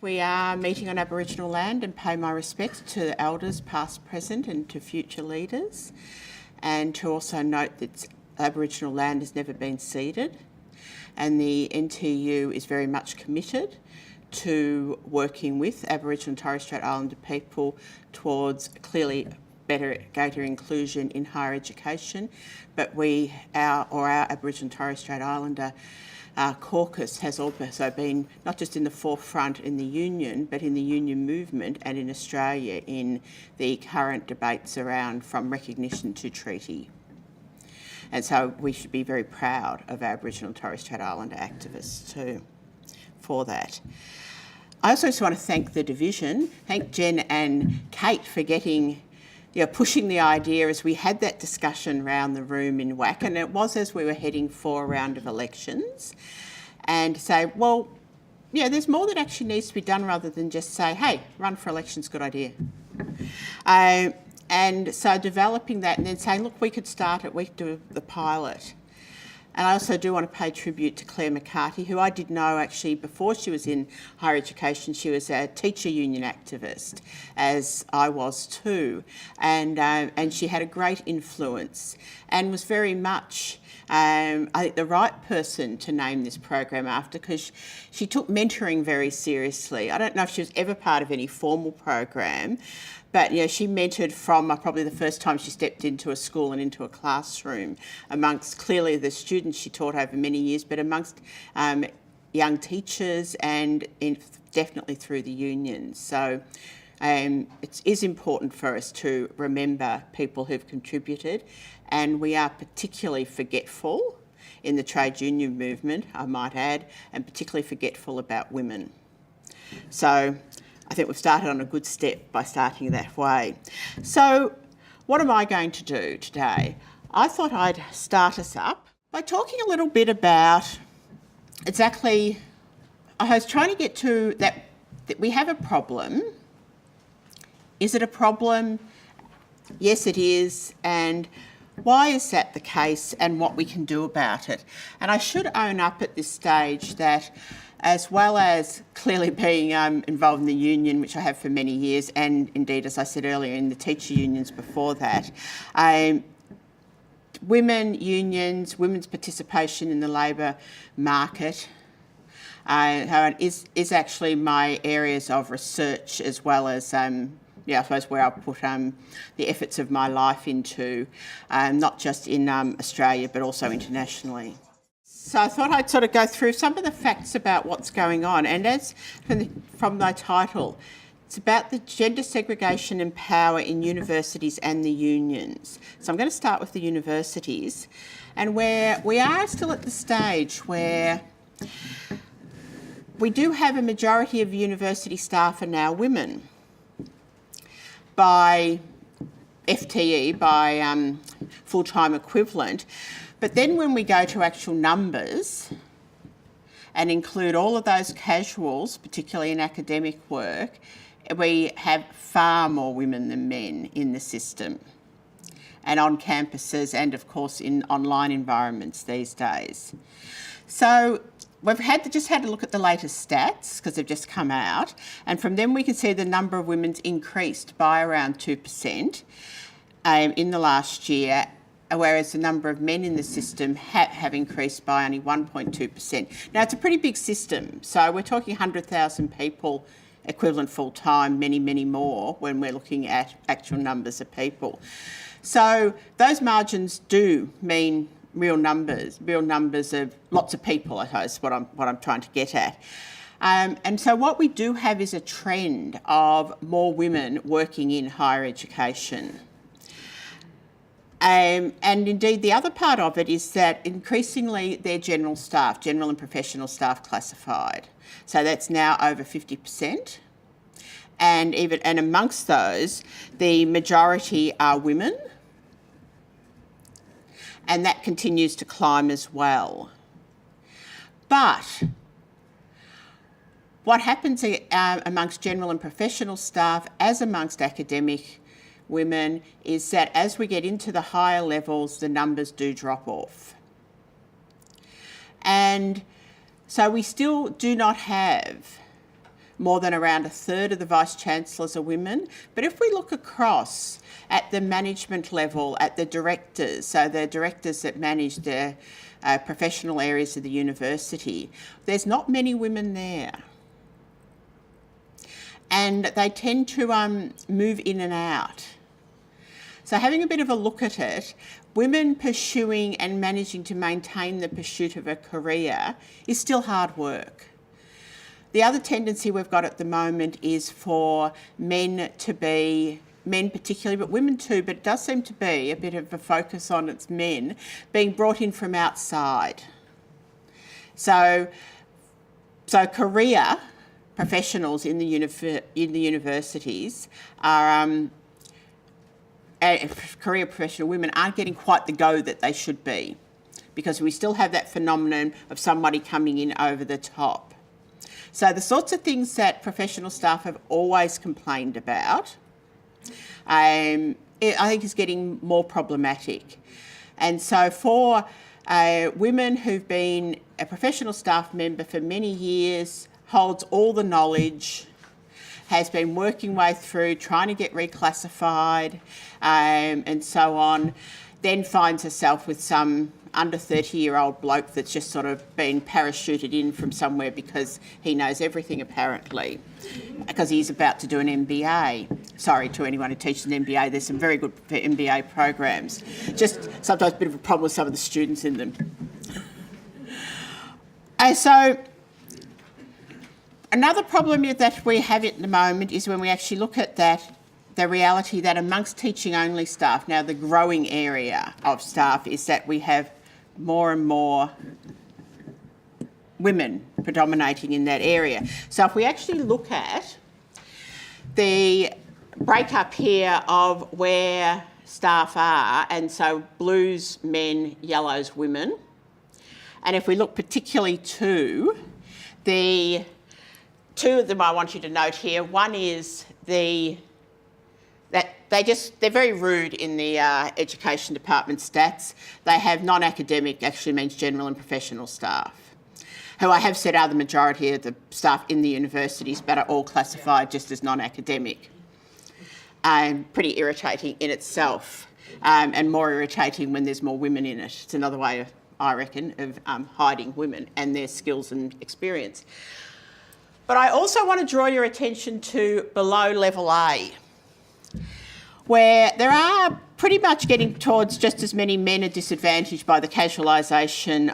We are meeting on Aboriginal land and pay my respects to elders past, present and to future leaders, and to also note that Aboriginal land has never been ceded, and the NTU is very much committed to working with Aboriginal and Torres Strait Islander people towards clearly greater inclusion in higher education. But our Aboriginal and Torres Strait Islander caucus has also been not just in the forefront in the union, but in the union movement and in Australia in the current debates around from recognition to treaty. And so we should be very proud of our Aboriginal and Torres Strait Islander activists too for that. I also just want to thank the division, thank Jen and Kate for pushing the idea as we had that discussion around the room in WAC, and it was as we were heading for a round of elections, and say, well, yeah, there's more that actually needs to be done rather than just say, hey, run for elections, good idea. And so developing that and then saying, look, we could do the pilot. And I also do want to pay tribute to Clare McCarty, who I did know actually before she was in higher education. She was a teacher union activist, as I was too. And she had a great influence and was very much, I think, the right person to name this program after, because she took mentoring very seriously. I don't know if she was ever part of any formal program, but she mentored from probably the first time she stepped into a school and into a classroom amongst clearly the students she taught over many years, but amongst young teachers and definitely through the unions. So it is important for us to remember people who've contributed, and we are particularly forgetful in the trade union movement, I might add, and particularly forgetful about women. So I think we've started on a good step by starting that way. So what am I going to do today? I thought I'd start us up by talking a little bit about exactly, I was trying to get to that we have a problem. Is it a problem? Yes, it is. And why is that the case and what we can do about it? And I should own up at this stage that as well as clearly being involved in the union, which I have for many years, and indeed, as I said earlier, in the teacher unions before that, women unions, women's participation in the labour market is actually my areas of research, as well as I suppose where I put the efforts of my life into, not just in Australia, but also internationally. So I thought I'd sort of go through some of the facts about what's going on. And as from my title, it's about the gender segregation and power in universities and the unions. So I'm going to start with the universities, and where we are still at the stage where we do have a majority of university staff are now women by FTE, by full-time equivalent. But then when we go to actual numbers and include all of those casuals, particularly in academic work, we have far more women than men in the system and on campuses and, of course, in online environments these days. So we've just had a look at the latest stats because they've just come out, and from them we can see the number of women's increased by around 2% in the last year, whereas the number of men in the system have increased by only 1.2%. Now, it's a pretty big system, so we're talking 100,000 people equivalent full-time, many, many more when we're looking at actual numbers of people. So those margins do mean real numbers of lots of people, I suppose, what I'm trying to get at. And so what we do have is a trend of more women working in higher education. And indeed, the other part of it is that increasingly they're general and professional staff classified. So that's now over 50%. And amongst those, the majority are women. And that continues to climb as well. But what happens amongst general and professional staff, as amongst academic women, is that as we get into the higher levels, the numbers do drop off. And so we still do not have more than around a third of the Vice-Chancellors are women. But if we look across at the management level, at the directors, so the directors that manage the professional areas of the university, there's not many women there. And they tend to move in and out. So having a bit of a look at it, women pursuing and managing to maintain the pursuit of a career is still hard work. The other tendency we've got at the moment is for men to be, men particularly, but women too, but it does seem to be a bit of a focus on its men being brought in from outside. So career professionals in the universities are, career professional women aren't getting quite the go that they should be, because we still have that phenomenon of somebody coming in over the top. So the sorts of things that professional staff have always complained about, I think is getting more problematic. And so for women who've been a professional staff member for many years, holds all the knowledge, has been working way through trying to get reclassified and so on, then finds herself with some under 30-year-old bloke that's just sort of been parachuted in from somewhere because he knows everything apparently, because he's about to do an MBA. Sorry to anyone who teaches an MBA, there's some very good MBA programs. Just sometimes a bit of a problem with some of the students in them. And so another problem that we have at the moment is when we actually look at that, the reality that amongst teaching-only staff, now the growing area of staff is that we have more and more women predominating in that area. So if we actually look at the breakup here of where staff are, and so blues men, yellows women, and if we look particularly to the two of them I want you to note here. One is they're very rude in the education department stats. They have non-academic, actually means general and professional staff, who I have said are the majority of the staff in the universities, but are all classified just as non-academic. Pretty irritating in itself, and more irritating when there's more women in it. It's another way, I reckon, of hiding women and their skills and experience. But I also want to draw your attention to below level A, where there are pretty much getting towards just as many men are disadvantaged by the casualisation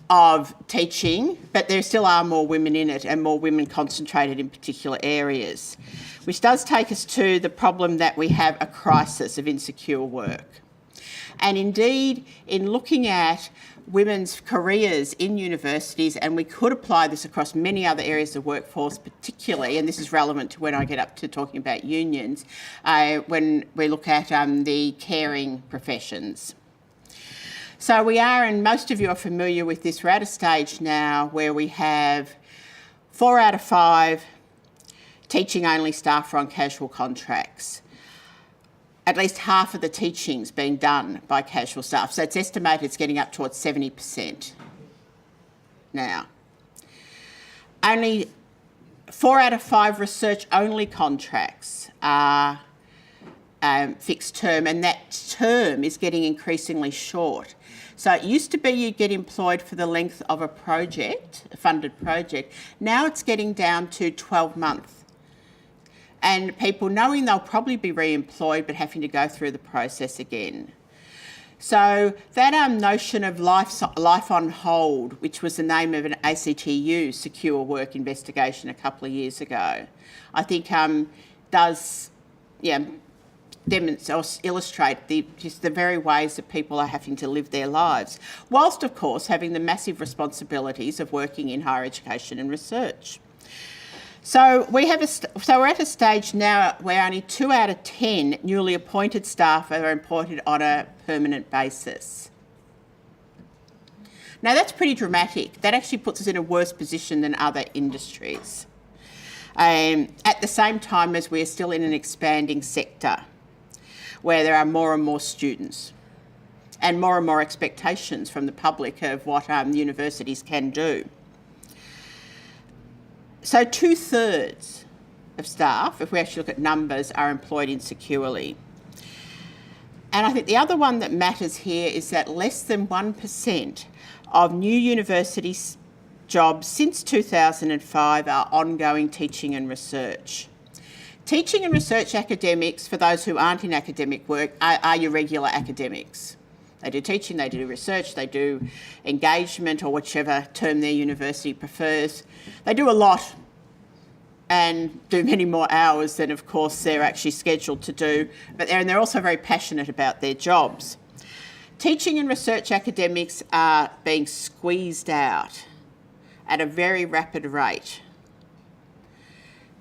of teaching, but there still are more women in it and more women concentrated in particular areas, which does take us to the problem that we have a crisis of insecure work. And indeed, in looking at women's careers in universities, and we could apply this across many other areas of the workforce particularly, and this is relevant to when I get up to talking about unions, when we look at the caring professions. So we are, and most of you are familiar with this, we're at a stage now where we have 4 out of 5 teaching-only staff are on casual contracts. At least half of the teaching's being done by casual staff. So it's estimated it's getting up towards 70% now. Only 4 out of 5 research-only contracts are fixed term, and that term is getting increasingly short. So it used to be you'd get employed for the length of a project, a funded project. Now it's getting down to 12 months. And people knowing they'll probably be re-employed but having to go through the process again. So that notion of life on hold, which was the name of an ACTU secure work investigation a couple of years ago, I think does demonstrate or illustrate just the very ways that people are having to live their lives, whilst of course having the massive responsibilities of working in higher education and research. So we're at a stage now where only 2 out of 10 newly appointed staff are employed on a permanent basis. Now that's pretty dramatic. That actually puts us in a worse position than other industries. At the same time as we're still in an expanding sector where there are more and more students and more expectations from the public of what universities can do. So 2/3 of staff, if we actually look at numbers, are employed insecurely. And I think the other one that matters here is that less than 1% of new university jobs since 2005 are ongoing teaching and research. Teaching and research academics, for those who aren't in academic work, are your regular academics. They do teaching, they do research, they do engagement, or whichever term their university prefers. They do a lot and do many more hours than, of course, they're actually scheduled to do. But they're also very passionate about their jobs. Teaching and research academics are being squeezed out at a very rapid rate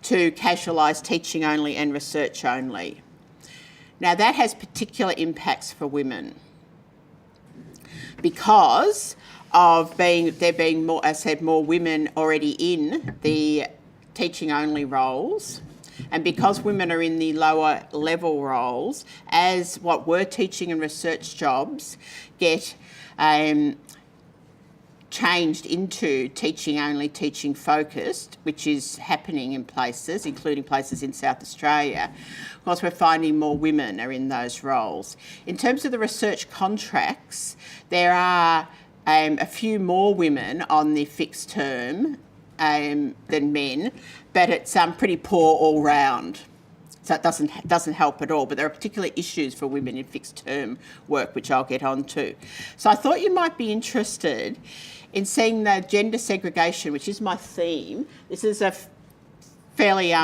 to casualise teaching only and research only. Now, that has particular impacts for women because of there being more, as I said, more women already in the teaching only roles, and because women are in the lower level roles, as what were teaching and research jobs get changed into teaching only, teaching focused, which is happening in places, including places in South Australia. Of course, we're finding more women are in those roles. In terms of the research contracts, there are a few more women on the fixed term than men, but it's pretty poor all round. So it doesn't help at all, but there are particular issues for women in fixed term work, which I'll get on to. So I thought you might be interested in seeing the gender segregation, which is my theme. This is a fairly,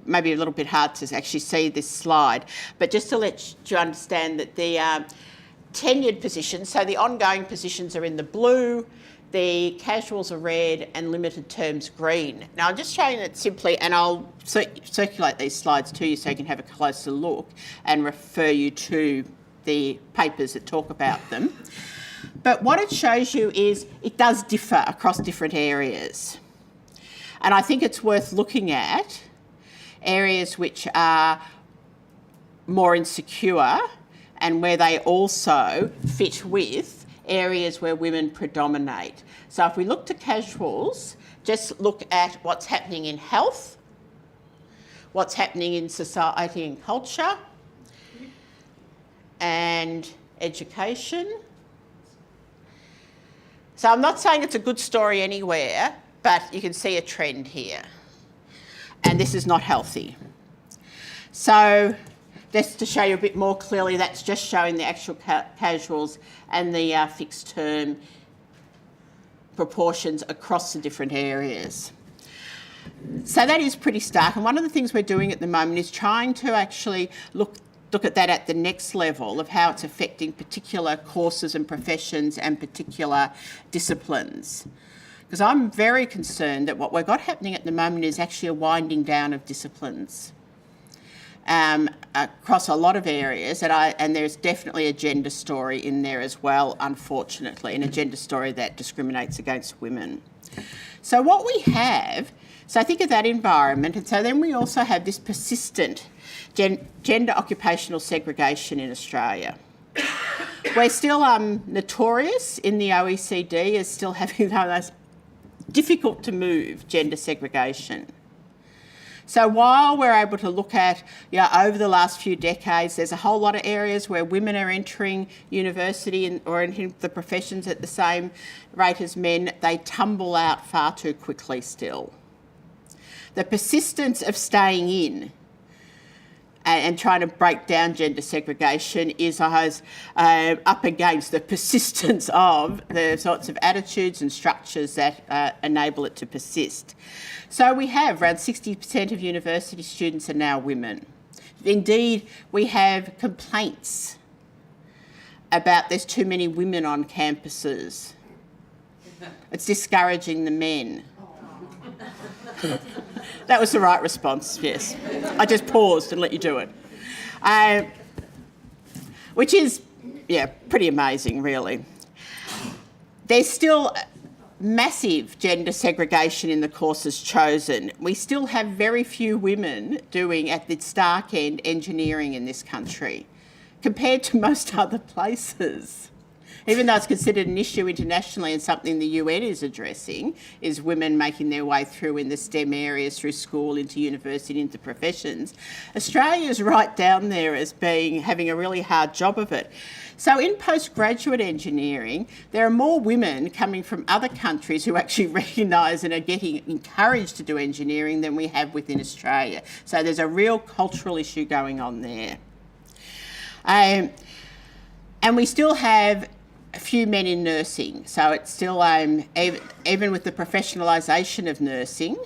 maybe a little bit hard to actually see this slide, but just to let you understand that the tenured positions, so the ongoing positions are in the blue, the casuals are red, and limited terms green. Now, I'm just showing it simply, and I'll circulate these slides to you so you can have a closer look and refer you to the papers that talk about them. But what it shows you is it does differ across different areas. And I think it's worth looking at areas which are more insecure and where they also fit with areas where women predominate. So if we look to casuals, just look at what's happening in health, what's happening in society and culture, and education. So I'm not saying it's a good story anywhere, but you can see a trend here. And this is not healthy. So just to show you a bit more clearly, that's just showing the actual casuals and the fixed term proportions across the different areas. So that is pretty stark. And one of the things we're doing at the moment is trying to actually look at that at the next level of how it's affecting particular courses and professions and particular disciplines. Because I'm very concerned that what we've got happening at the moment is actually a winding down of disciplines across a lot of areas, and there's definitely a gender story in there as well, unfortunately, and a gender story that discriminates against women. So what we have, so think of that environment, and so then we also have this persistent gender occupational segregation in Australia. We're still notorious in the OECD as still having those difficult to move gender segregation. So while we're able to look at, over the last few decades, there's a whole lot of areas where women are entering university or in the professions at the same rate as men, they tumble out far too quickly still. The persistence of staying in and trying to break down gender segregation is up against the persistence of the sorts of attitudes and structures that enable it to persist. So we have around 60% of university students are now women. Indeed, we have complaints about there's too many women on campuses. It's discouraging the men. That was the right response, yes. I just paused and let you do it. Which is, pretty amazing, really. There's still massive gender segregation in the courses chosen. We still have very few women doing, at the stark end, engineering in this country, compared to most other places. even though it's considered an issue internationally and something the UN is addressing, is women making their way through in the STEM areas, through school, into university, into professions. Australia's right down there as having a really hard job of it. So in postgraduate engineering, there are more women coming from other countries who actually recognise and are getting encouraged to do engineering than we have within Australia. So there's a real cultural issue going on there. And we still have a few men in nursing. So it's still, even with the professionalisation of nursing,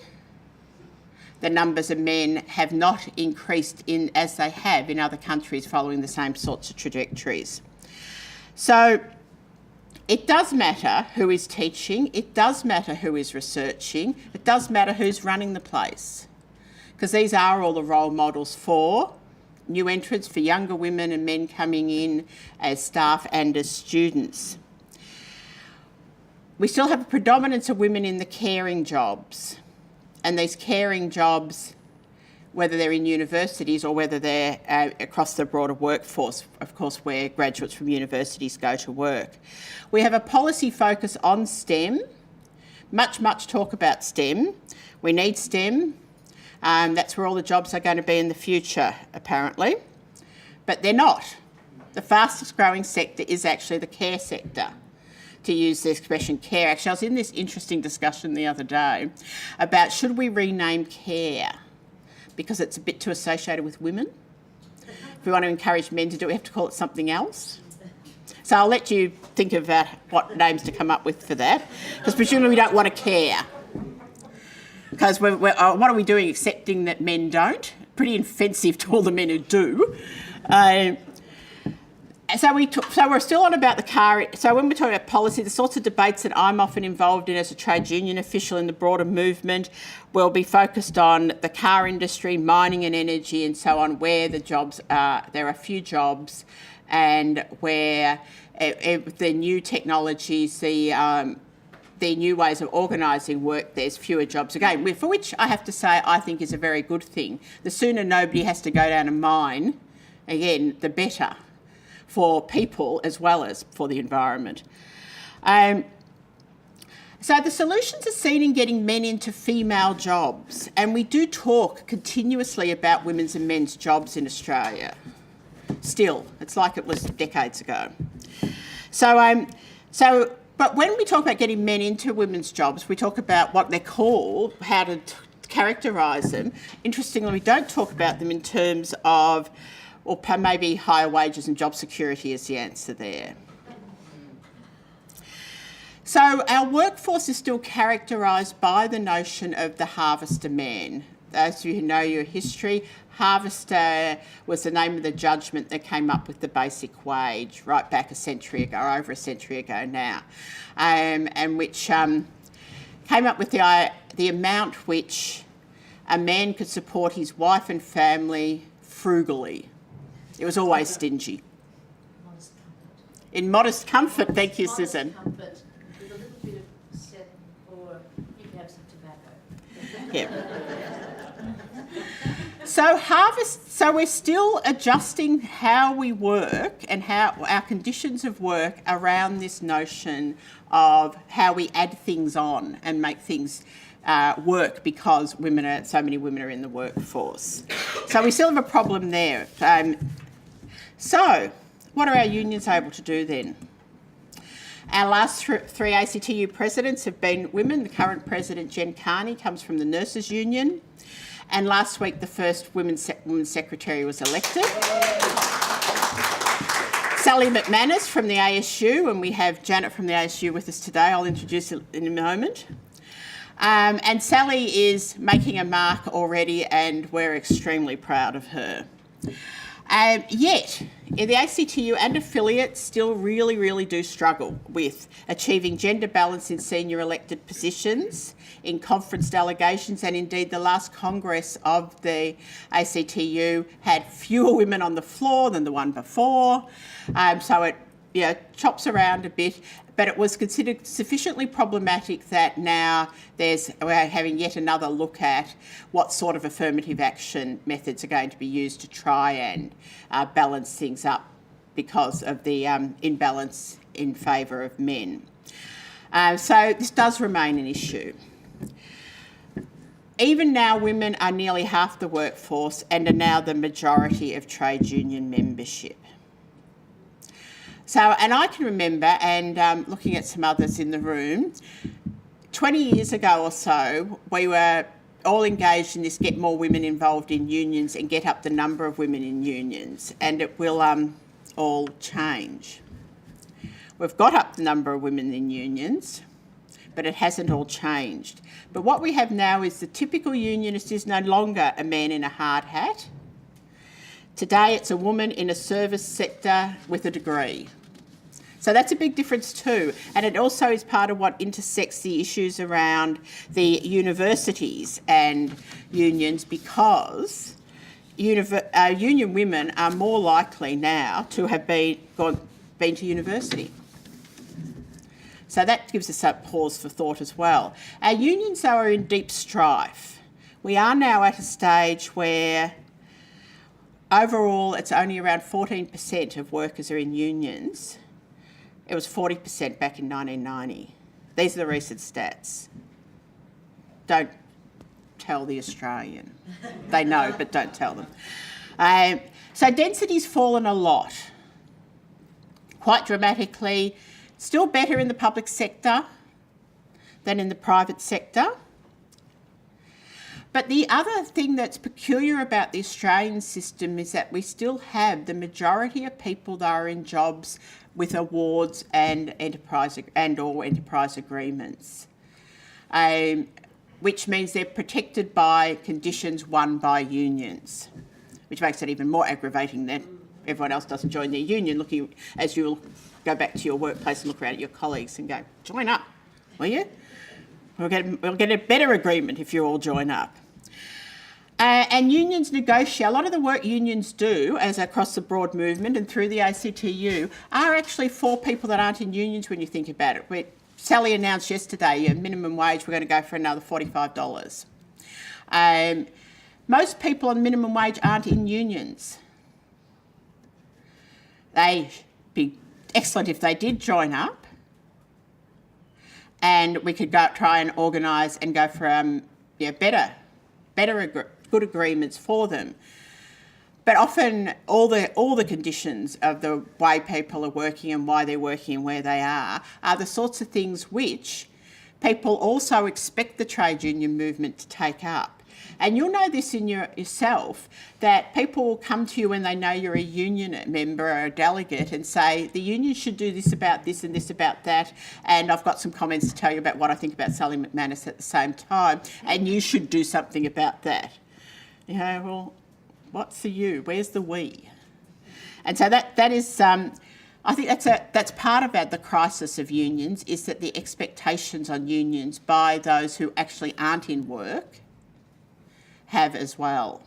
the numbers of men have not increased as they have in other countries following the same sorts of trajectories. So it does matter who is teaching, it does matter who is researching, it does matter who's running the place, because these are all the role models for new entrants, for younger women and men coming in as staff and as students. We still have a predominance of women in the caring jobs, and these caring jobs, whether they're in universities or whether they're across the broader workforce, of course, where graduates from universities go to work. We have a policy focus on STEM. Much talk about STEM. We need STEM. That's where all the jobs are going to be in the future, apparently. But they're not. The fastest growing sector is actually the care sector, to use the expression care. Actually, I was in this interesting discussion the other day about should we rename care, because it's a bit too associated with women. If we want to encourage men to do it, we have to call it something else. So I'll let you think about what names to come up with for that, because presumably we don't want to care. Because what are we doing, accepting that men don't? Pretty offensive to all the men who do. So we're still on about the car. So when we're talking about policy, the sorts of debates that I'm often involved in as a trade union official in the broader movement will be focused on the car industry, mining and energy and so on, where the jobs are. There are few jobs, and where the new technologies, the new ways of organising work, there's fewer jobs. Again, for which I have to say I think is a very good thing. The sooner nobody has to go down a mine, again, the better, for people as well as for the environment. So the solutions are seen in getting men into female jobs, and we do talk continuously about women's and men's jobs in Australia. Still, it's like it was decades ago. But when we talk about getting men into women's jobs, we talk about what they're called, how to characterise them. Interestingly, we don't talk about them in terms of, or maybe higher wages and job security is the answer there. So our workforce is still characterised by the notion of the harvester man. Those of you who know your history, harvester was the name of the judgment that came up with the basic wage right back a century ago, or over a century ago now, and which came up with the amount which a man could support his wife and family frugally. It was always stingy. Modest comfort. In modest comfort, thank you, Susan. Comfort with a little bit of set, or you can have some tobacco. Yeah. So we're still adjusting how we work and how our conditions of work around this notion of how we add things on and make things work because so many women are in the workforce. So we still have a problem there. So what are our unions able to do then? Our last three ACTU presidents have been women. The current president, Jen Carney, comes from the Nurses Union. And last week, the first women's secretary was elected. Sally McManus from the ASU, and we have Janet from the ASU with us today. I'll introduce her in a moment. And Sally is making a mark already, and we're extremely proud of her. Yet, the ACTU and affiliates still really do struggle with achieving gender balance in senior elected positions, in conference delegations, and indeed the last Congress of the ACTU had fewer women on the floor than the one before. So it chops around a bit, but it was considered sufficiently problematic that now we're having yet another look at what sort of affirmative action methods are going to be used to try and balance things up because of the imbalance in favour of men. So this does remain an issue. Even now, women are nearly half the workforce and are now the majority of trade union membership. So, and I can remember, and looking at some others in the room, 20 years ago or so, we were all engaged in this get more women involved in unions and get up the number of women in unions, and it will all change. We've got up the number of women in unions, but it hasn't all changed. But what we have now is the typical unionist is no longer a man in a hard hat. Today it's a woman in a service sector with a degree. So that's a big difference too. And it also is part of what intersects the issues around the universities and unions, because union women are more likely now to have been to university. So that gives us a pause for thought as well. Our unions, though, are in deep strife. We are now at a stage where overall it's only around 14% of workers are in unions. It was 40% back in 1990. These are the recent stats. Don't tell the Australian. They know, but don't tell them. So density's fallen a lot, quite dramatically. Still better in the public sector than in the private sector. But the other thing that's peculiar about the Australian system is that we still have the majority of people that are in jobs with awards and enterprise agreements, which means they're protected by conditions won by unions, which makes it even more aggravating that everyone else doesn't join their union, looking as you'll go back to your workplace and look around at your colleagues and go, join up, will you? We'll get a better agreement if you all join up. And unions negotiate. A lot of the work unions do, as across the broad movement and through the ACTU, are actually for people that aren't in unions when you think about it. Sally announced yesterday, minimum wage, we're going to go for another $45. Most people on minimum wage aren't in unions. They'd be excellent if they did join up, and we could go try and organise and go for good agreements for them. But often all the conditions of the way people are working and why they're working and where they are the sorts of things which people also expect the trade union movement to take up. And you'll know this in yourself, that people will come to you when they know you're a union member or a delegate and say, the union should do this about this and this about that, and I've got some comments to tell you about what I think about Sally McManus at the same time, and you should do something about that. You know, well, what's the you? Where's the we? And so that is, I think that's part about the crisis of unions, is that the expectations on unions by those who actually aren't in work have as well.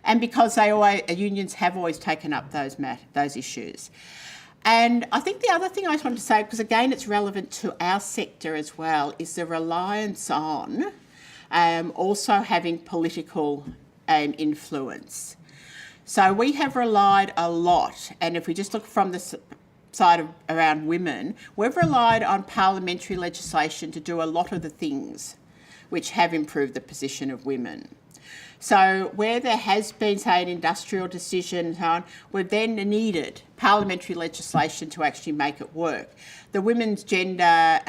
And because unions have always taken up those issues. And I think the other thing I just wanted to say, because again it's relevant to our sector as well, is the reliance on also having political influence. So we have relied a lot, and if we just look from the side around women, we've relied on parliamentary legislation to do a lot of the things which have improved the position of women. So where there has been, say, an industrial decision and so on, we've then needed parliamentary legislation to actually make it work. The Women's Gender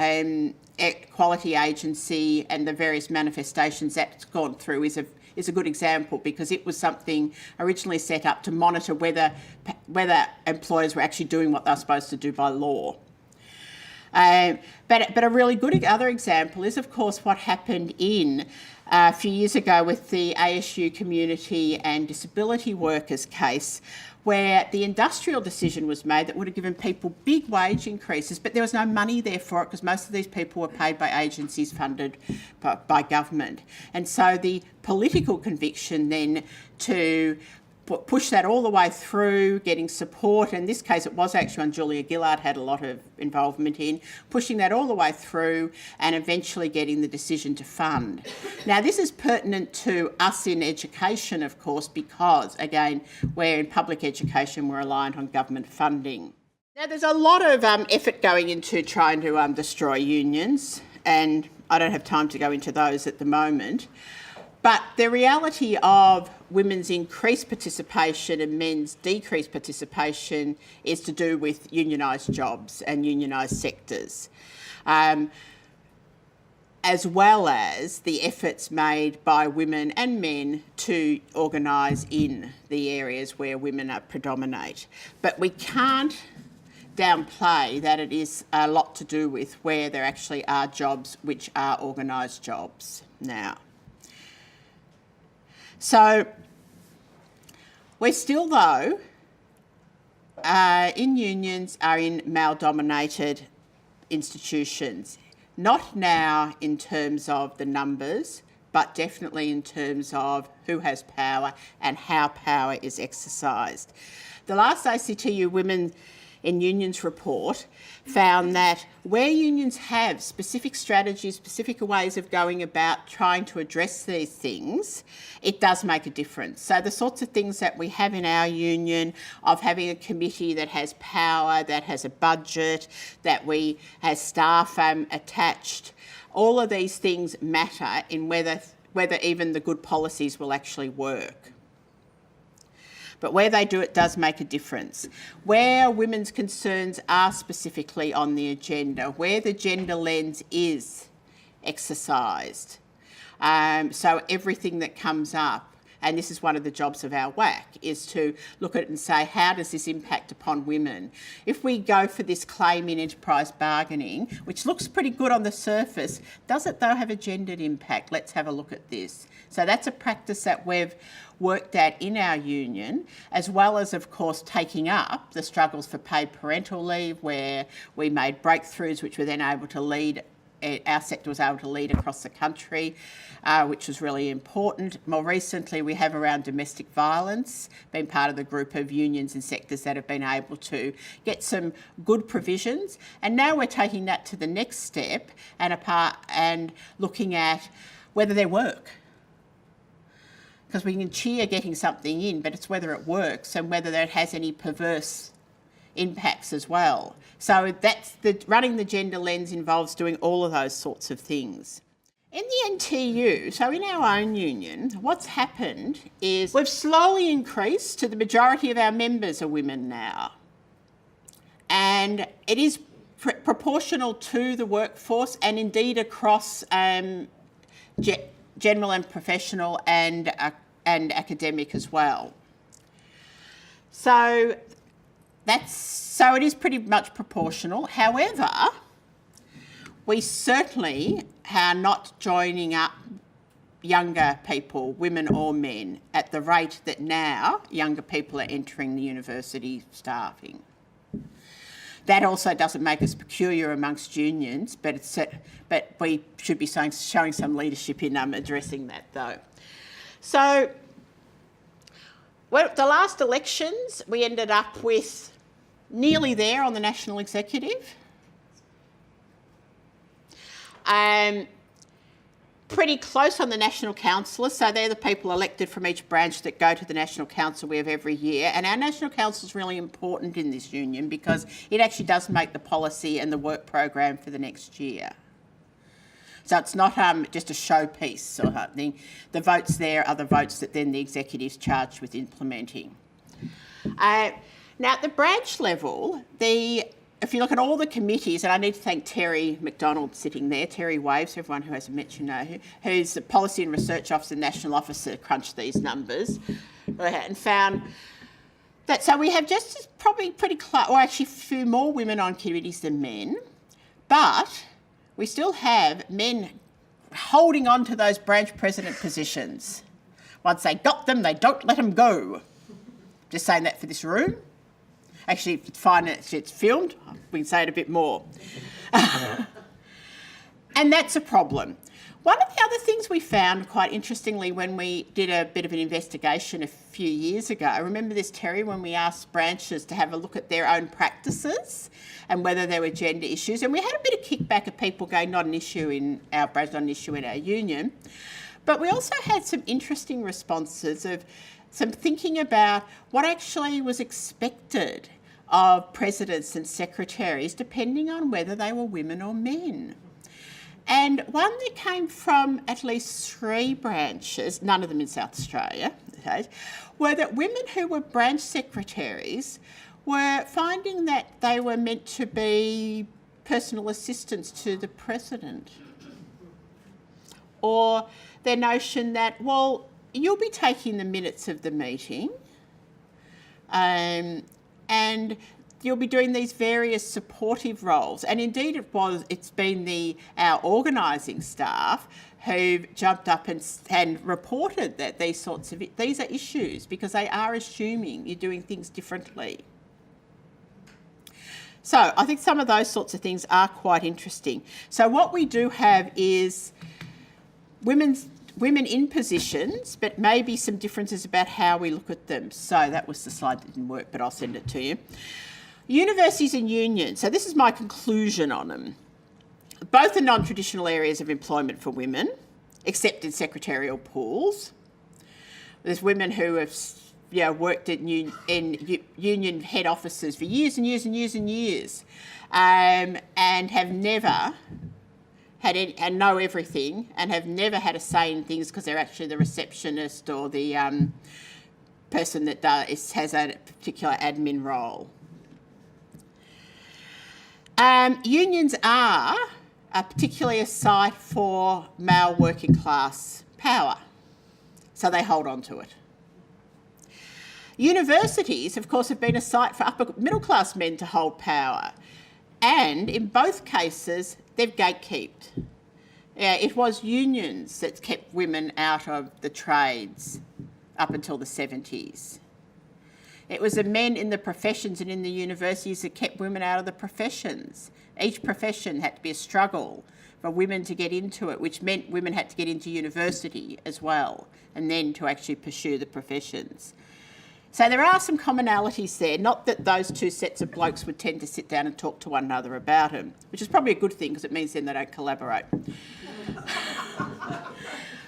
Equality Agency and the various manifestations that's gone through is a good example, because it was something originally set up to monitor whether employers were actually doing what they're supposed to do by law. But a really good other example is, of course, what happened a few years ago with the ASU community and disability workers case, where the industrial decision was made that would have given people big wage increases, but there was no money there for it because most of these people were paid by agencies funded by government. And so the political conviction then to push that all the way through, getting support. In this case, it was actually one Julia Gillard had a lot of involvement in, pushing that all the way through and eventually getting the decision to fund. Now, this is pertinent to us in education, of course, because, again, we're in public education, we're reliant on government funding. Now, there's a lot of effort going into trying to destroy unions, and I don't have time to go into those at the moment. But the reality of women's increased participation and men's decreased participation is to do with unionised jobs and unionised sectors, as well as the efforts made by women and men to organise in the areas where women predominate. But we can't downplay that it is a lot to do with where there actually are jobs which are organised jobs now. So we're still, though, in unions are in male-dominated institutions. Not now in terms of the numbers, but definitely in terms of who has power and how power is exercised. The last ACTU Women in Unions report found that where unions have specific strategies, specific ways of going about trying to address these things, it does make a difference. So the sorts of things that we have in our union, of having a committee that has power, that has a budget, that we has staff attached, all of these things matter in whether even the good policies will actually work. But where they do, it does make a difference. Where women's concerns are specifically on the agenda, where the gender lens is exercised. So everything that comes up, and this is one of the jobs of our WAC, is to look at it and say, how does this impact upon women? If we go for this claim in enterprise bargaining, which looks pretty good on the surface, does it though have a gendered impact? Let's have a look at this. So that's a practice that we've worked at in our union, as well as, of course, taking up the struggles for paid parental leave, where we made breakthroughs which were then able to lead, our sector was able to lead across the country, which was really important. More recently, we have around domestic violence, been part of the group of unions and sectors that have been able to get some good provisions. And now we're taking that to the next step and looking at whether they work. Because we can cheer getting something in, but it's whether it works and whether it has any perverse impacts as well. So that's running the gender lens involves doing all of those sorts of things. In the NTU, so in our own union, what's happened is we've slowly increased to the majority of our members are women now. And it is proportional to the workforce and indeed across general and professional and academic as well. So it is pretty much proportional. However, we certainly are not joining up younger people, women or men, at the rate that now younger people are entering the university staffing. That also doesn't make us peculiar amongst unions, but we should be showing some leadership in addressing that, though. So, the last elections, we ended up with nearly there on the national executive. Pretty close on the national councillors, so they're the people elected from each branch that go to the national council we have every year. And our national council is really important in this union because it actually does make the policy and the work program for the next year. So it's not just a showpiece or something. The votes there are the votes that then the executive's charged with implementing. Now at the branch level, if you look at all the committees, and I need to thank Terry McDonald sitting there, Terry Waves, everyone who hasn't met you know, who's the Policy and Research Officer, National Officer, crunched these numbers and found that, so we have just probably pretty close, or actually a few more women on committees than men, but we still have men holding on to those branch president positions. Once they got them, they don't let them go. Just saying that for this room. Actually, if it's fine, it's filmed, we can say it a bit more. And that's a problem. One of the other things we found, quite interestingly, when we did a bit of an investigation a few years ago, I remember this, Terry, when we asked branches to have a look at their own practices and whether there were gender issues. And we had a bit of kickback of people going, not an issue in our branch, not an issue in our union. But we also had some interesting responses of some thinking about what actually was expected of presidents and secretaries depending on whether they were women or men. And one that came from at least 3 branches, none of them in South Australia, okay, were that women who were branch secretaries were finding that they were meant to be personal assistants to the president. Or their notion that, well, you'll be taking the minutes of the meeting, and you'll be doing these various supportive roles. And indeed it's been our organising staff who've jumped up and reported that these are issues because they are assuming you're doing things differently. So I think some of those sorts of things are quite interesting. So what we do have is women in positions, but maybe some differences about how we look at them. So that was the slide that didn't work, but I'll send it to you. Universities and unions. So this is my conclusion on them. Both are non-traditional areas of employment for women, except in secretarial pools. There's women who have worked in union head offices for years and years and years and years, and have never had any, and know everything, and have never had a say in things because they're actually the receptionist or the person that has a particular admin role. Unions are particularly a site for male working class power, so they hold on to it. Universities, of course, have been a site for upper middle class men to hold power, and in both cases they've gatekept. It was unions that kept women out of the trades up until the 70s. It was the men in the professions and in the universities that kept women out of the professions. Each profession had to be a struggle for women to get into it, which meant women had to get into university as well, and then to actually pursue the professions. So there are some commonalities there, not that those 2 sets of blokes would tend to sit down and talk to one another about them, which is probably a good thing because it means then they don't collaborate.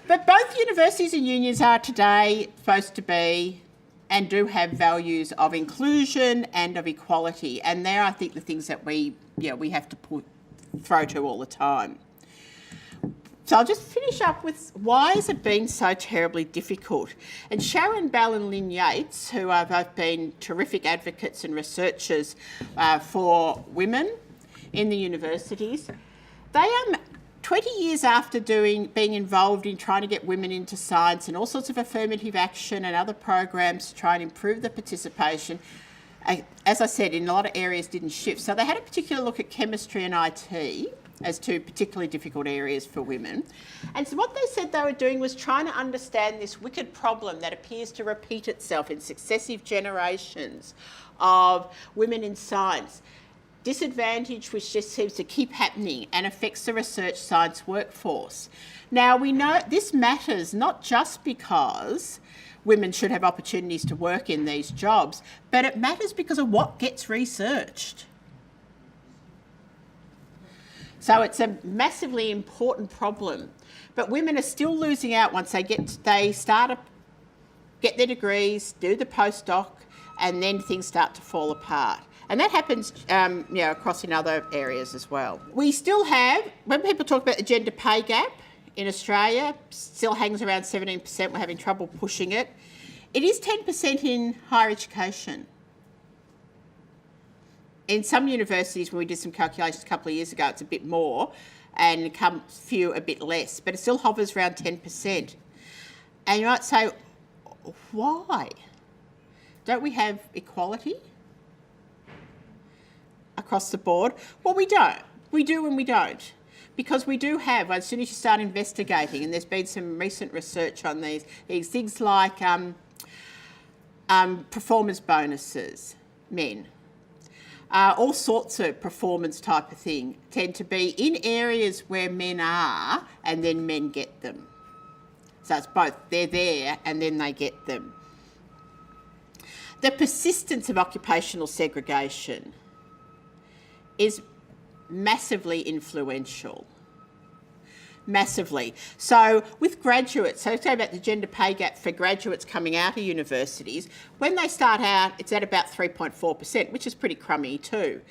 But both universities and unions are today supposed to be and do have values of inclusion and of equality, and they're, I think, the things that we have to throw to all the time. So I'll just finish up with why has it been so terribly difficult? And Sharon Bell and Lynn Yates, who have both been terrific advocates and researchers for women in the universities, they 20 years after being involved in trying to get women into science and all sorts of affirmative action and other programs to try and improve the participation, as I said, in a lot of areas didn't shift. So they had a particular look at chemistry and IT as 2 particularly difficult areas for women. And so what they said they were doing was trying to understand this wicked problem that appears to repeat itself in successive generations of women in science. Disadvantage which just seems to keep happening and affects the research science workforce. Now we know this matters not just because women should have opportunities to work in these jobs, but it matters because of what gets researched. So it's a massively important problem, but women are still losing out once they get their degrees, do the postdoc, and then things start to fall apart. And that happens across in other areas as well. We still have, when people talk about the gender pay gap in Australia, still hangs around 17%. We're having trouble pushing it. It is 10% in higher education. In some universities, when we did some calculations a couple of years ago, it's a bit more, and a few a bit less, but it still hovers around 10%. And you might say, why? Don't we have equality across the board? Well, we don't. We do and we don't. Because we do have, as soon as you start investigating, and there's been some recent research on these things like performance bonuses, men. All sorts of performance type of thing tend to be in areas where men are, and then men get them. So it's both, they're there and then they get them. The persistence of occupational segregation is massively influential. massively. So with graduates, so say about the gender pay gap for graduates coming out of universities, when they start out, it's at about 3.4%, which is pretty crummy too.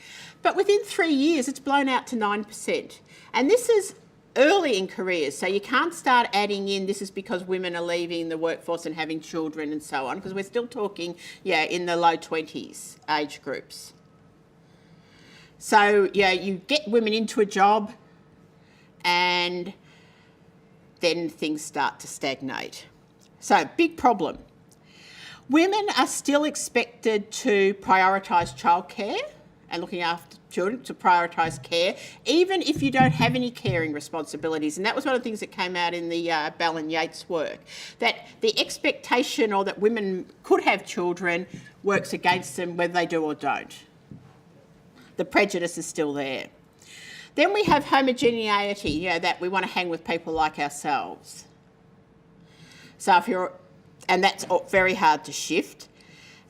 But within 3 years, it's blown out to 9%. And this is early in careers, so you can't start adding in this is because women are leaving the workforce and having children and so on, because we're still talking, in the low 20s age groups. So, you get women into a job and then things start to stagnate. So, big problem. Women are still expected to prioritise childcare and looking after children, to prioritise care, even if you don't have any caring responsibilities. And that was one of the things that came out in the Bell and Yates work, that the expectation or that women could have children works against them whether they do or don't. The prejudice is still there. Then we have homogeneity, that we want to hang with people like ourselves. So and that's very hard to shift.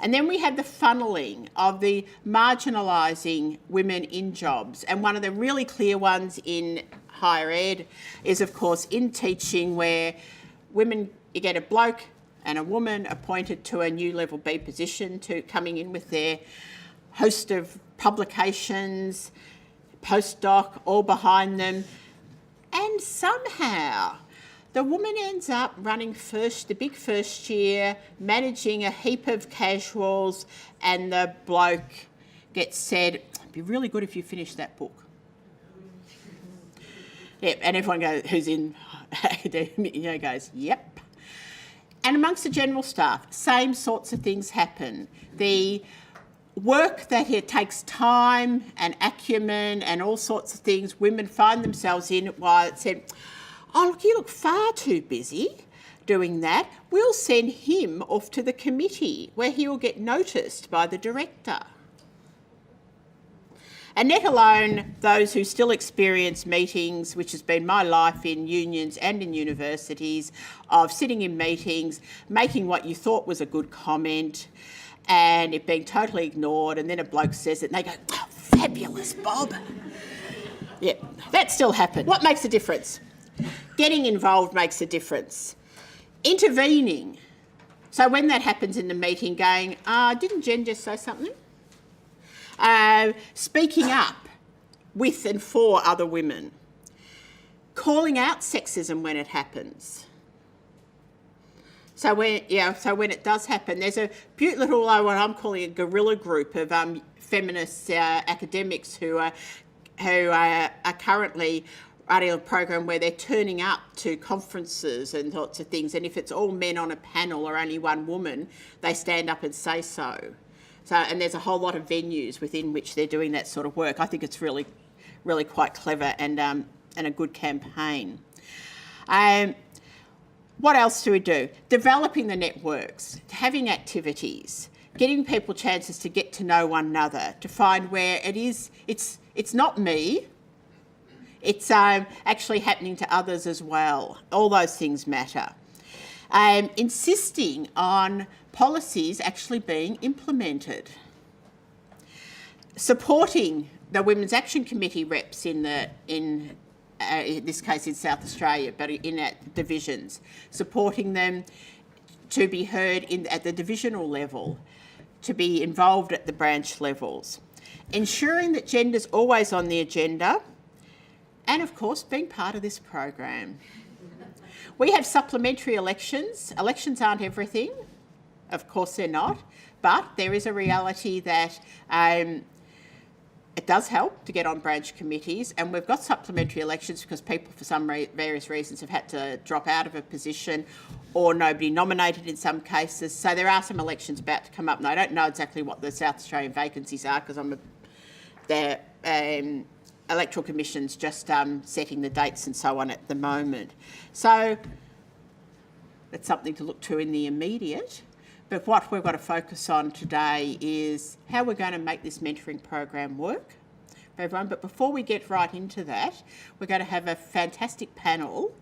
And then we have the funneling of the marginalising women in jobs. And one of the really clear ones in higher ed is, of course, in teaching, where you get a bloke and a woman appointed to a new level B position, coming in with their host of publications, postdoc, all behind them. And somehow the woman ends up running the big first year, managing a heap of casuals, and the bloke gets said, it'd be really good if you finished that book. Yeah, and everyone who's in academia goes, yep. And amongst the general staff, same sorts of things happen. The work that it takes time and acumen and all sorts of things, women find themselves in, while it said, oh, look, you look far too busy doing that. We'll send him off to the committee where he will get noticed by the director. And let alone those who still experience meetings, which has been my life in unions and in universities, of sitting in meetings, making what you thought was a good comment and it being totally ignored, and then a bloke says it and they go, oh, fabulous, Bob. Yeah, that still happens. What makes a difference? Getting involved makes a difference. Intervening. So when that happens in the meeting, going, didn't Jen just say something? Speaking up with and for other women. Calling out sexism when it happens. So when it does happen, there's a beautiful, what I'm calling a guerrilla group of feminist academics who are currently running a program where they're turning up to conferences and lots of things, and if it's all men on a panel or only one woman, they stand up and say so. And there's a whole lot of venues within which they're doing that sort of work. I think it's really, really quite clever and a good campaign. What else do we do? Developing the networks, having activities, giving people chances to get to know one another, to find where it's not me, it's actually happening to others as well. All those things matter. Insisting on policies actually being implemented. Supporting the Women's Action Committee reps in this case in South Australia, but in divisions. Supporting them to be heard at the divisional level, to be involved at the branch levels. Ensuring that gender's always on the agenda, and of course being part of this program. We have supplementary elections. Elections aren't everything. Of course they're not. But there is a reality that it does help to get on branch committees, and we've got supplementary elections because people for some various reasons have had to drop out of a position or nobody nominated in some cases. So there are some elections about to come up, and I don't know exactly what the South Australian vacancies are because the Electoral Commission's just setting the dates and so on at the moment. So that's something to look to in the immediate. But what we've got to focus on today is how we're going to make this mentoring program work for everyone. But before we get right into that, we're going to have a fantastic panel,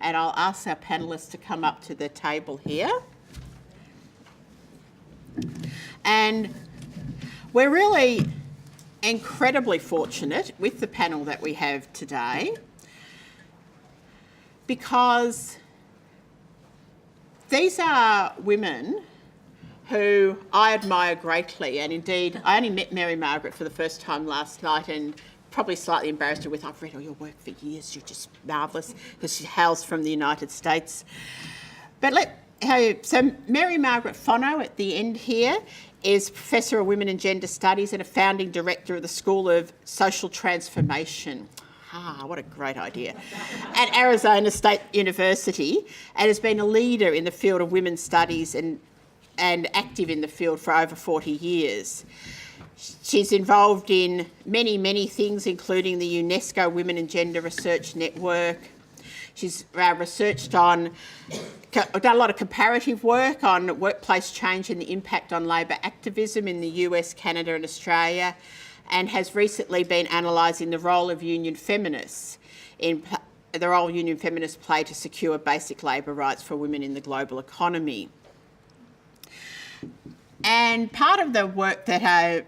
and I'll ask our panellists to come up to the table here. And we're really incredibly fortunate with the panel that we have today. because these are women who I admire greatly, and indeed I only met Mary Margaret for the first time last night and probably slightly embarrassed her with, I've read all your work for years, you're just marvellous, because she hails from the United States. But so Mary Margaret Fono at the end here is Professor of Women and Gender Studies and a founding director of the School of Social Transformation. What a great idea. At Arizona State University, and has been a leader in the field of women's studies and active in the field for over 40 years. She's involved in many, many things, including the UNESCO Women and Gender Research Network. She's researched on, done a lot of comparative work on workplace change and the impact on labour activism in the US, Canada and Australia, and has recently been analysing the role of union feminists play to secure basic labour rights for women in the global economy. And part of the work that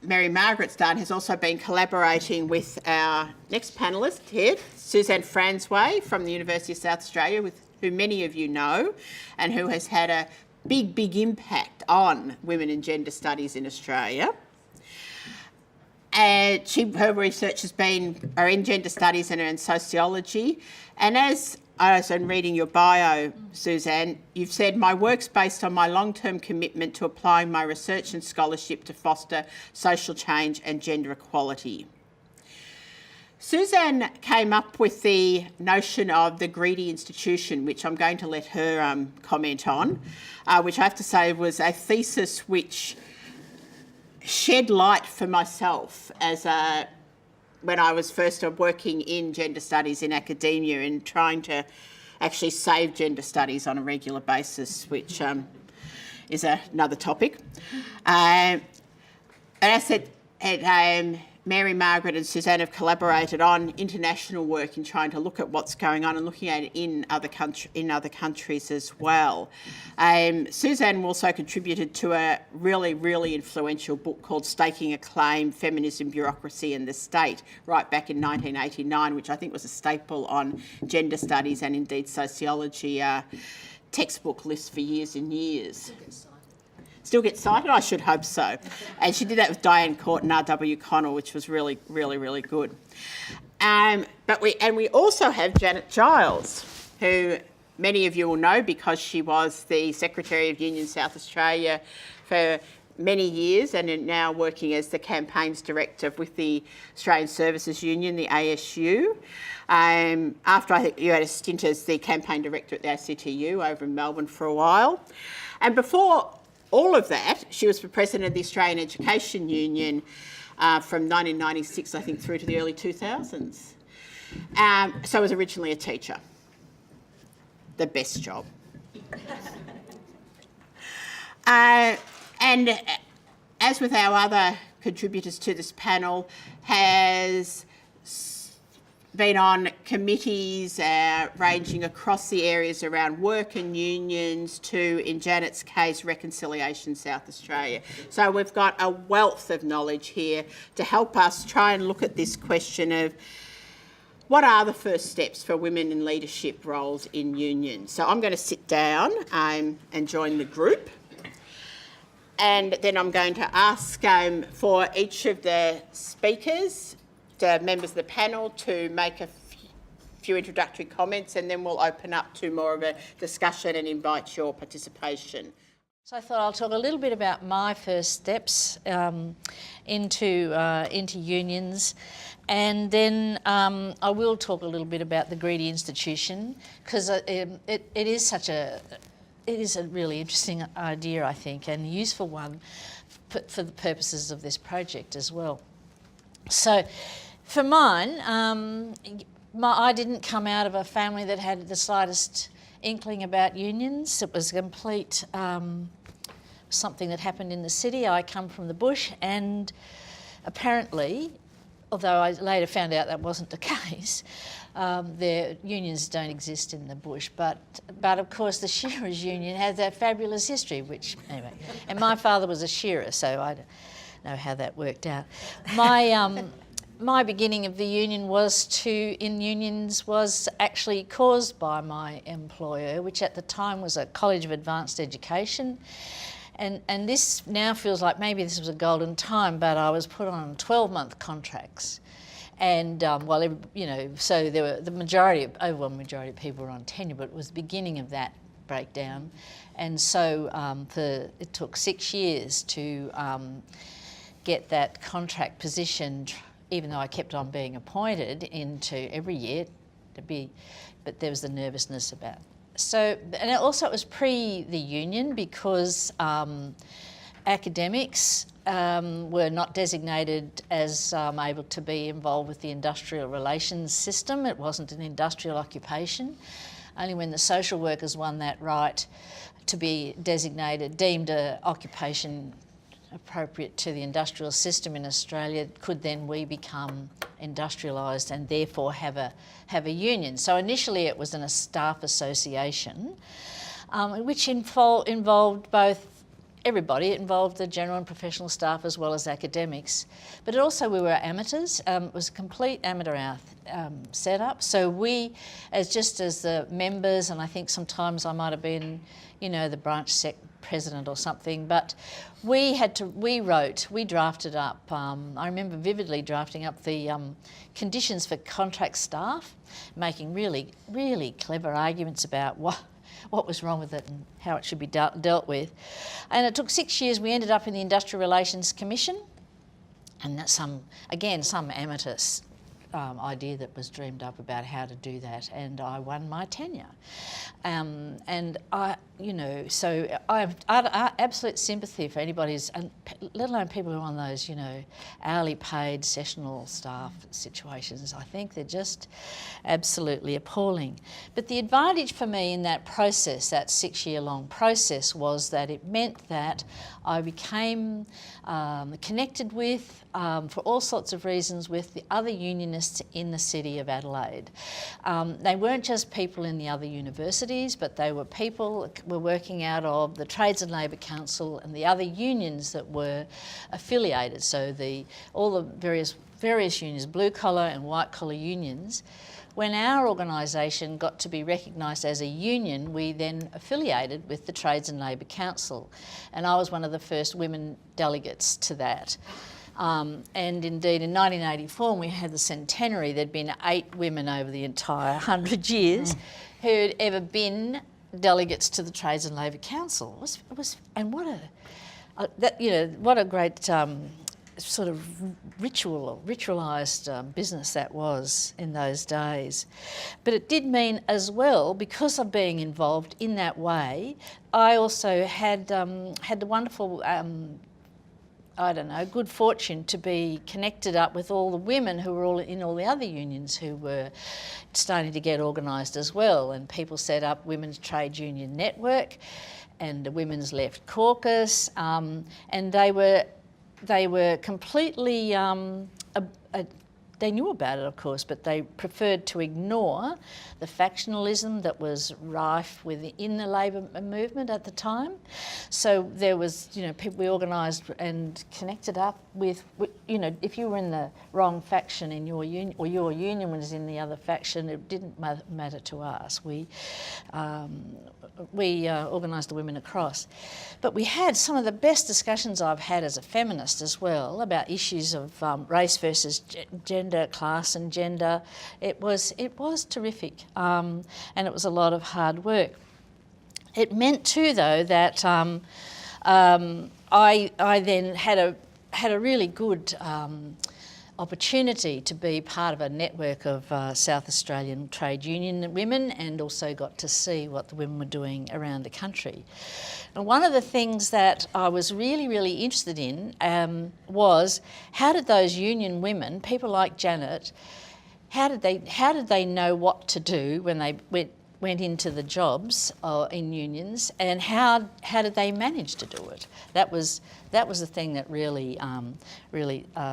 Mary Margaret's done has also been collaborating with our next panellist here, Suzanne Franzway from the University of South Australia, who many of you know, and who has had a big, big impact on women and gender studies in Australia. And her research has been in gender studies and in sociology. And as I was reading your bio, Suzanne, you've said, my work's based on my long-term commitment to applying my research and scholarship to foster social change and gender equality. Suzanne came up with the notion of the greedy institution, which I'm going to let her comment on, which I have to say was a thesis which shed light for myself when I was first working in gender studies in academia and trying to actually save gender studies on a regular basis, which is another topic. And as I said, Mary Margaret and Suzanne have collaborated on international work in trying to look at what's going on and looking at it in other countries as well. Suzanne also contributed to a really, really influential book called Staking a Claim, Feminism, Bureaucracy and the State, right back in 1989, which I think was a staple on gender studies and indeed sociology textbook lists for years and years. Still get cited? I should hope so. And she did that with Diane Court and R.W. Connell, which was really, really, really good. But we also have Janet Giles, who many of you will know because she was the Secretary of Union South Australia for many years and now working as the campaigns director with the Australian Services Union, the ASU. After I think you had a stint as the campaign director at the ACTU over in Melbourne for a while. And before all of that, she was the president of the Australian Education Union from 1996, I think, through to the early 2000s. So I was originally a teacher. The best job. And as with our other contributors to this panel, has been on committees ranging across the areas around work and unions to, in Janet's case, Reconciliation South Australia. So we've got a wealth of knowledge here to help us try and look at this question of what are the first steps for women in leadership roles in unions. So I'm going to sit down and join the group. And then I'm going to ask for each of the speakers, the members of the panel, to make a few introductory comments, and then we'll open up to more of a discussion and invite your participation. So I thought I'll talk a little bit about my first steps into unions, and then I will talk a little bit about the greedy institution, because it is a really interesting idea, I think, and a useful one for the purposes of this project as well. So for mine, I didn't come out of a family that had the slightest inkling about unions. It was a complete something that happened in the city. I come from the bush, and apparently, although I later found out that wasn't the case, their unions don't exist in the bush. But of course the Shearers Union has that fabulous history, which, anyway, and my father was a shearer, so I don't know how that worked out. my beginning of the union was actually caused by my employer, which at the time was a College of Advanced Education. And this now feels like maybe this was a golden time, but I was put on 12-month contracts. And so there were overwhelming majority of people were on tenure, but it was the beginning of that breakdown. And so it took 6 years to get that contract position, even though I kept on being appointed into every year but there was the nervousness about it. So, and it was pre the union because academics were not designated as able to be involved with the industrial relations system. It wasn't an industrial occupation. Only when the social workers won that right to be deemed an occupation appropriate to the industrial system in Australia could then we become industrialised and therefore have a union. So initially it was a staff association, which involved both everybody. It involved the general and professional staff as well as academics. But also we were amateurs. It was a complete amateur setup. So we, as the members, and I think sometimes I might have been, the branch president or something, but we drafted up, I remember vividly drafting up the conditions for contract staff, making really, really clever arguments about what was wrong with it and how it should be dealt with. And it took 6 years. We ended up in the Industrial Relations Commission, and that's some amateur idea that was dreamed up about how to do that, and I won my tenure. And so I have absolute sympathy for anybody's, let alone people who are on those, hourly paid sessional staff situations. I think they're just absolutely appalling. But the advantage for me in that process, that 6-year-long process, was that it meant that I became connected with, for all sorts of reasons, with the other unionists in the city of Adelaide. They weren't just people in the other universities, but they were people were working out of the Trades and Labour Council and the other unions that were affiliated. So all the various unions, blue collar and white collar unions. When our organisation got to be recognised as a union, we then affiliated with the Trades and Labour Council, and I was one of the first women delegates to that. And indeed in 1984, when we had the centenary, there'd been 8 women over the entire 100 years who'd ever been delegates to the Trades and Labour Council. And what a great sort of ritualised business that was in those days. But it did mean as well, because of being involved in that way, I also had the wonderful good fortune to be connected up with all the women who were all in all the other unions who were starting to get organised as well. And people set up Women's Trade Union Network and the Women's Left Caucus, and they were completely, they knew about it, of course, but they preferred to ignore the factionalism that was rife within the Labor movement at the time. So there was, people we organised and connected up with, if you were in the wrong faction in your union, or your union was in the other faction, it didn't matter to us. We organised the women across. But we had some of the best discussions I've had as a feminist as well about issues of race versus gender, class and gender. It was terrific, and it was a lot of hard work. It meant too, though, that I then had a really good opportunity to be part of a network of South Australian trade union women, and also got to see what the women were doing around the country. And one of the things that I was really, really interested in was how did those union women, people like Janet, how did they know what to do when they went into the jobs in unions, and how did they manage to do it? That was the thing that really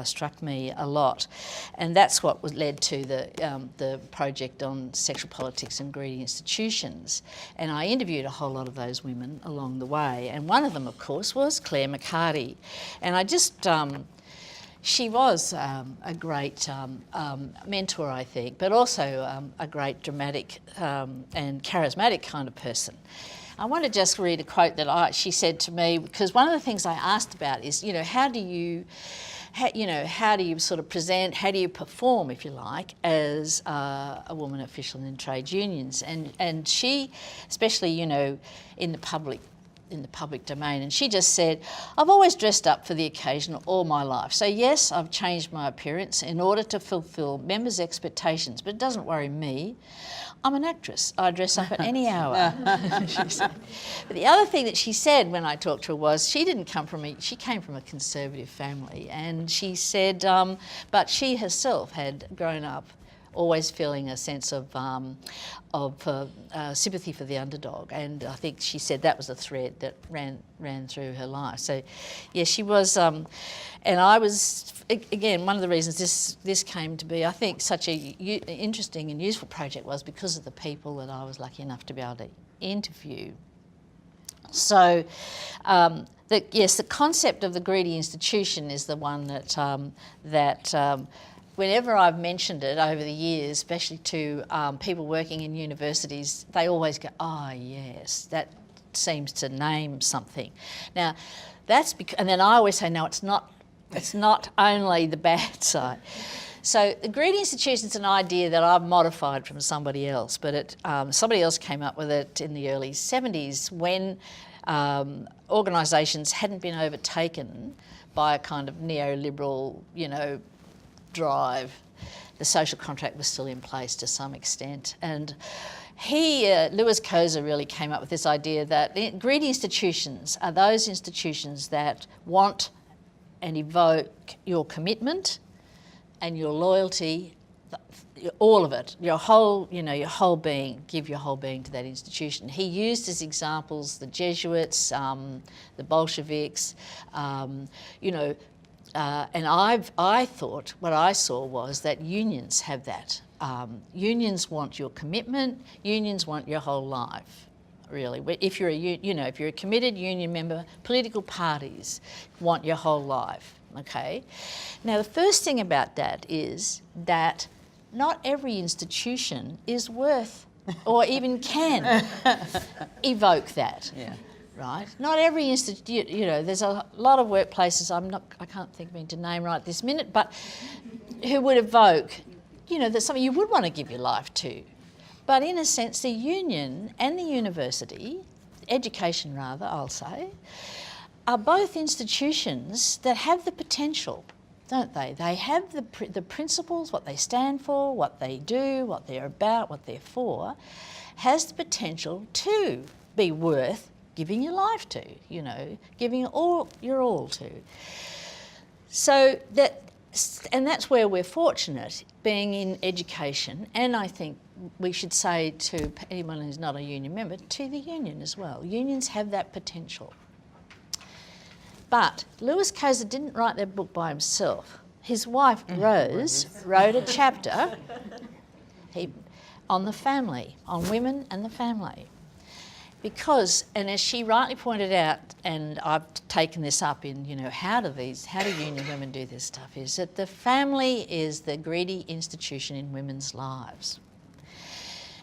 struck me a lot, and that's what led to the project on sexual politics and greedy institutions. And I interviewed a whole lot of those women along the way, and one of them, of course, was Clare McCarty. And I just She was a great mentor, I think, but also a great dramatic and charismatic kind of person. I want to just read a quote that she said to me, because one of the things I asked about is, how do you sort of present, how do you perform, if you like, as a woman official in trade unions? And she, especially, in the public domain, and she just said, I've always dressed up for the occasion all my life. So yes, I've changed my appearance in order to fulfil members' expectations, but it doesn't worry me. I'm an actress. I dress up at any hour, she said. But the other thing that she said when I talked to her was she came from a conservative family, and she said, but she herself had grown up always feeling a sense of sympathy for the underdog, and I think she said that was a thread that ran through her life. So, yeah, she was, and I was, again, one of the reasons this came to be, I think, such a interesting and useful project was because of the people that I was lucky enough to be able to interview. So, the concept of the greedy institution is the one that whenever I've mentioned it over the years, especially to people working in universities, they always go, oh yes, that seems to name something. Now, that's because, and then I always say, no, it's not only the bad side. So the greedy institution is an idea that I've modified from somebody else, but somebody else came up with it in the early 70s when organisations hadn't been overtaken by a kind of neoliberal, drive. The social contract was still in place to some extent, and Lewis Koser really came up with this idea that greedy institutions are those institutions that want and evoke your commitment and your loyalty, all of it, your whole being, give your whole being to that institution. He used as examples the Jesuits, the Bolsheviks, and I thought, what I saw was that unions have that. Unions want your commitment. Unions want your whole life, really. If you're if you're a committed union member, political parties want your whole life. Okay. Now, the first thing about that is that not every institution is worth or even can evoke that. Yeah. Right? Not every institute, there's a lot of workplaces, I can't think of any to name right this minute, but who would evoke, there's something you would want to give your life to. But in a sense, the union and the university, education rather, I'll say, are both institutions that have the potential, don't they? They have the principles, what they stand for, what they do, what they're about, what they're for, has the potential to be worth giving your life to, giving your all to. So that's where we're fortunate, being in education, and I think we should say to anyone who's not a union member, to the union as well. Unions have that potential. But Lewis Koser didn't write that book by himself. His wife, Rose, wrote a chapter on the family, on women and the family. Because, and as she rightly pointed out, and I've taken this up in, how do union women do this stuff, is that the family is the greedy institution in women's lives.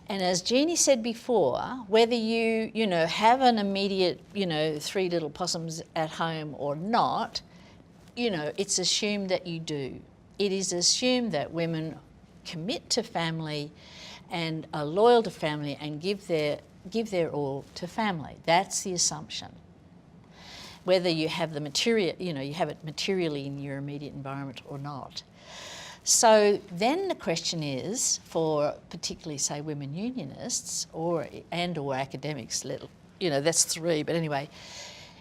And as Jeannie said before, whether you, have an immediate, 3 little possums at home or not, it's assumed that you do. It is assumed that women commit to family and are loyal to family and give their all to family. That's the assumption. Whether you have the material, you have it materially in your immediate environment or not. So then the question is, for particularly, say, women unionists or academics, that's 3, but anyway,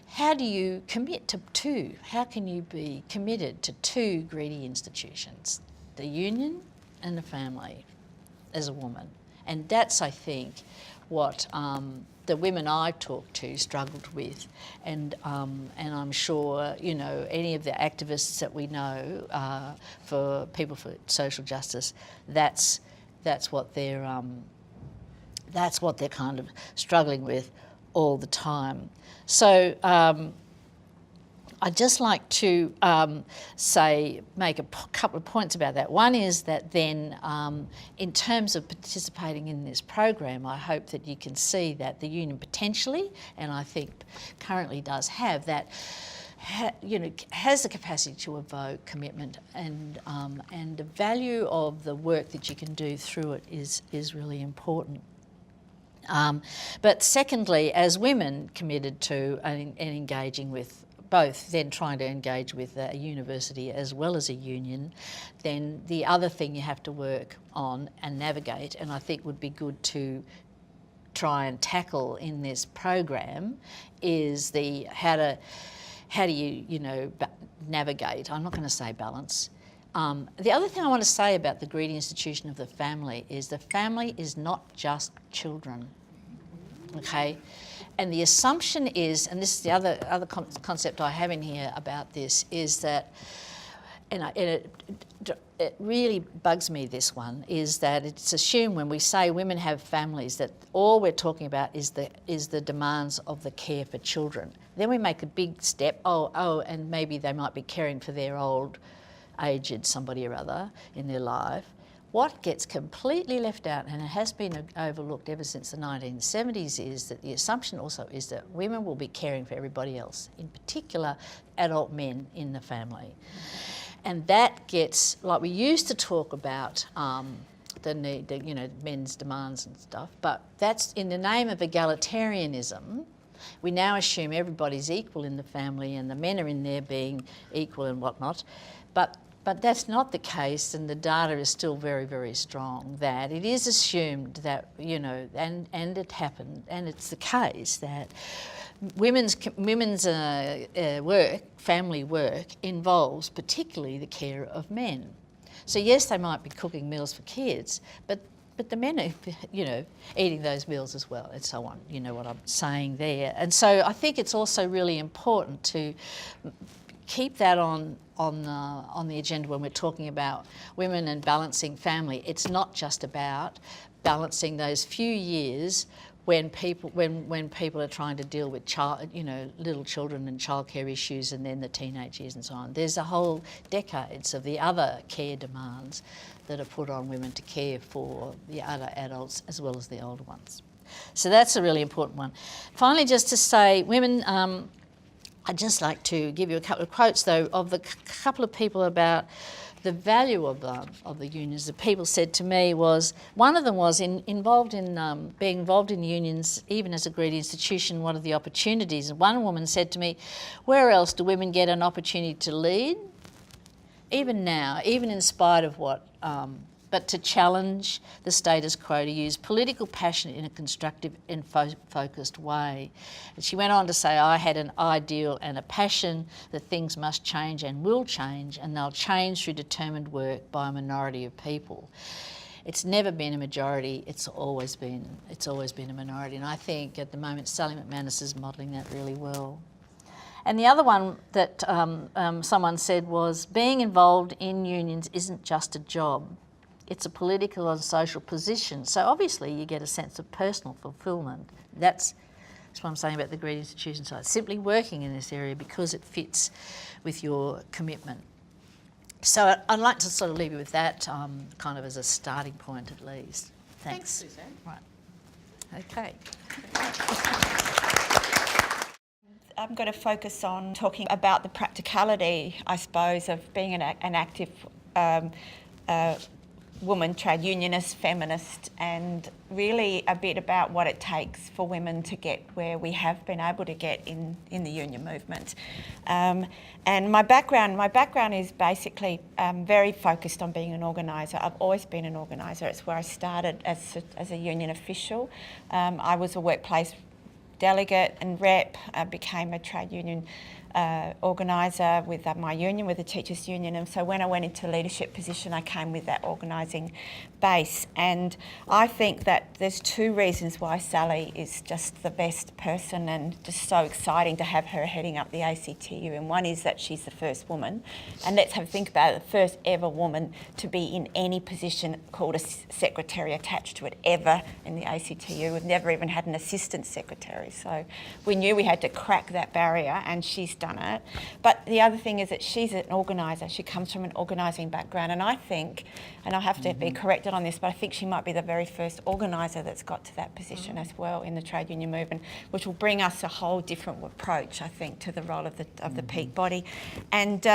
how do you commit to 2? How can you be committed to 2 greedy institutions, the union and the family, as a woman? And that's, I think, what the women I talked to struggled with, and I'm sure any of the activists that we know for people for social justice, that's what they're kind of struggling with all the time. So I'd just like to make a couple of points about that. One is that then, in terms of participating in this program, I hope that you can see that the union potentially, and I think currently does have that, has the capacity to evoke commitment, and the value of the work that you can do through it is really important. But secondly, as women committed to and engaging with both, then trying to engage with a university as well as a union, then the other thing you have to work on and navigate, and I think would be good to try and tackle in this program, is the how do you navigate. I'm not going to say balance. The other thing I want to say about the greedy institution of the family is the family is not just children, okay? And the assumption is, and this is the other concept I have in here about this, is that, and it really bugs me, this one, is that it's assumed when we say women have families that all we're talking about is the demands of the care for children. Then we make a big step, and maybe they might be caring for their old, aged somebody or other in their life. What gets completely left out, and it has been overlooked ever since the 1970s, is that the assumption also is that women will be caring for everybody else, in particular adult men in the family. And that gets, like, we used to talk about the need, men's demands and stuff, but that's in the name of egalitarianism. We now assume everybody's equal in the family and the men are in there being equal and whatnot. But that's not the case, and the data is still very, very strong that it is assumed that, and it happened, and it's the case that women's work, family work, involves particularly the care of men. So yes, they might be cooking meals for kids, but the men are, eating those meals as well, and so on. You know what I'm saying there. And so I think it's also really important to keep that on the agenda when we're talking about women and balancing family. It's not just about balancing those few years when people are trying to deal with little children and childcare issues, and then the teenage years and so on. There's a whole decades of the other care demands that are put on women to care for the other adults as well as the older ones. So that's a really important one. Finally, just to say, women. I'd just like to give you a couple of quotes, though, of the couple of people about the value of the unions. The people said to me was, one of them was being involved in unions, even as a greedy institution, what are the opportunities? And one woman said to me, where else do women get an opportunity to lead? Even now, even in spite of what, but to challenge the status quo, to use political passion in a constructive and focused way. And she went on to say, I had an ideal and a passion that things must change and will change, and they'll change through determined work by a minority of people. It's never been a majority, it's always been a minority. And I think at the moment Sally McManus is modelling that really well. And the other one that someone said was, being involved in unions isn't just a job. It's a political and social position. So obviously you get a sense of personal fulfilment. That's what I'm saying about the greedy institution side. Simply working in this area because it fits with your commitment. So I'd like to sort of leave you with that kind of as a starting point at least. Thanks. Suzanne. Right. Okay. I'm going to focus on talking about the practicality, I suppose, of being an active woman, trade unionist, feminist, and really a bit about what it takes for women to get where we have been able to get in the union movement. And my background is basically very focused on being an organiser. I've always been an organiser. It's where I started as a union official. I was a workplace delegate and rep. I became a trade union organiser with my union, with the teachers' union, and so when I went into leadership position I came with that organising base. And I think that there's two reasons why Sally is just the best person and just so exciting to have her heading up the ACTU. And one is that she's the first woman, and let's have a think about it, the first ever woman to be in any position called a secretary attached to it ever in the ACTU. We've never even had an assistant secretary, so we knew we had to crack that barrier, and she's done it. But the other thing is that she's an organiser. She comes from an organising background, and I think, and I have to be corrected on this, but I think she might be the very first organiser that's got to that position as well in the trade union movement, which will bring us a whole different approach, I think, to the role of the peak body. And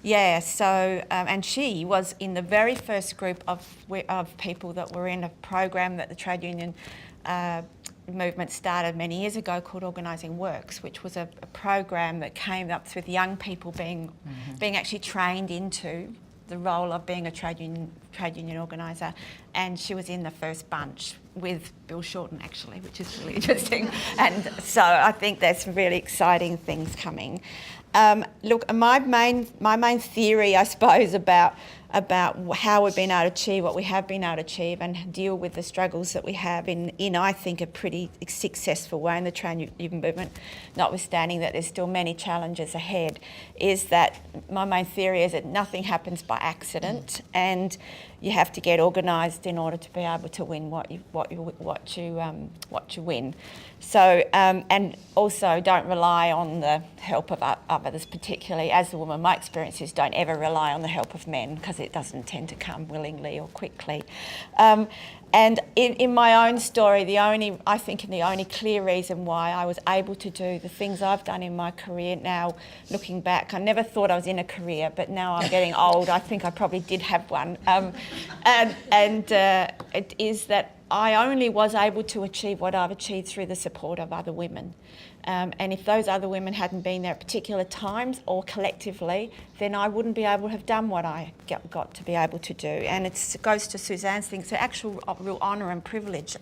and she was in the very first group of people that were in a program that the trade union movement started many years ago called Organising Works, which was a program that came up with young people being actually trained into the role of being a trade union organiser, and she was in the first bunch with Bill Shorten, actually, which is really interesting. And so I think there's some really exciting things coming. Look, my main theory, I suppose, about how we've been able to achieve what we have been able to achieve and deal with the struggles that we have in I think, a pretty successful way in the trade union movement, notwithstanding that there's still many challenges ahead, is that my main theory is that nothing happens by accident, and you have to get organised in order to be able to win what you win. So, and also don't rely on the help of others, particularly as a woman. My experience is don't ever rely on the help of men, because it doesn't tend to come willingly or quickly. And in my own story, the only clear reason why I was able to do the things I've done in my career now, looking back, I never thought I was in a career, but now I'm getting old, I think I probably did have one. It is that I only was able to achieve what I've achieved through the support of other women. And if those other women hadn't been there at particular times or collectively, then I wouldn't be able to have done what I got to be able to do. And it goes to Suzanne's thing. It's an actual real honour and privilege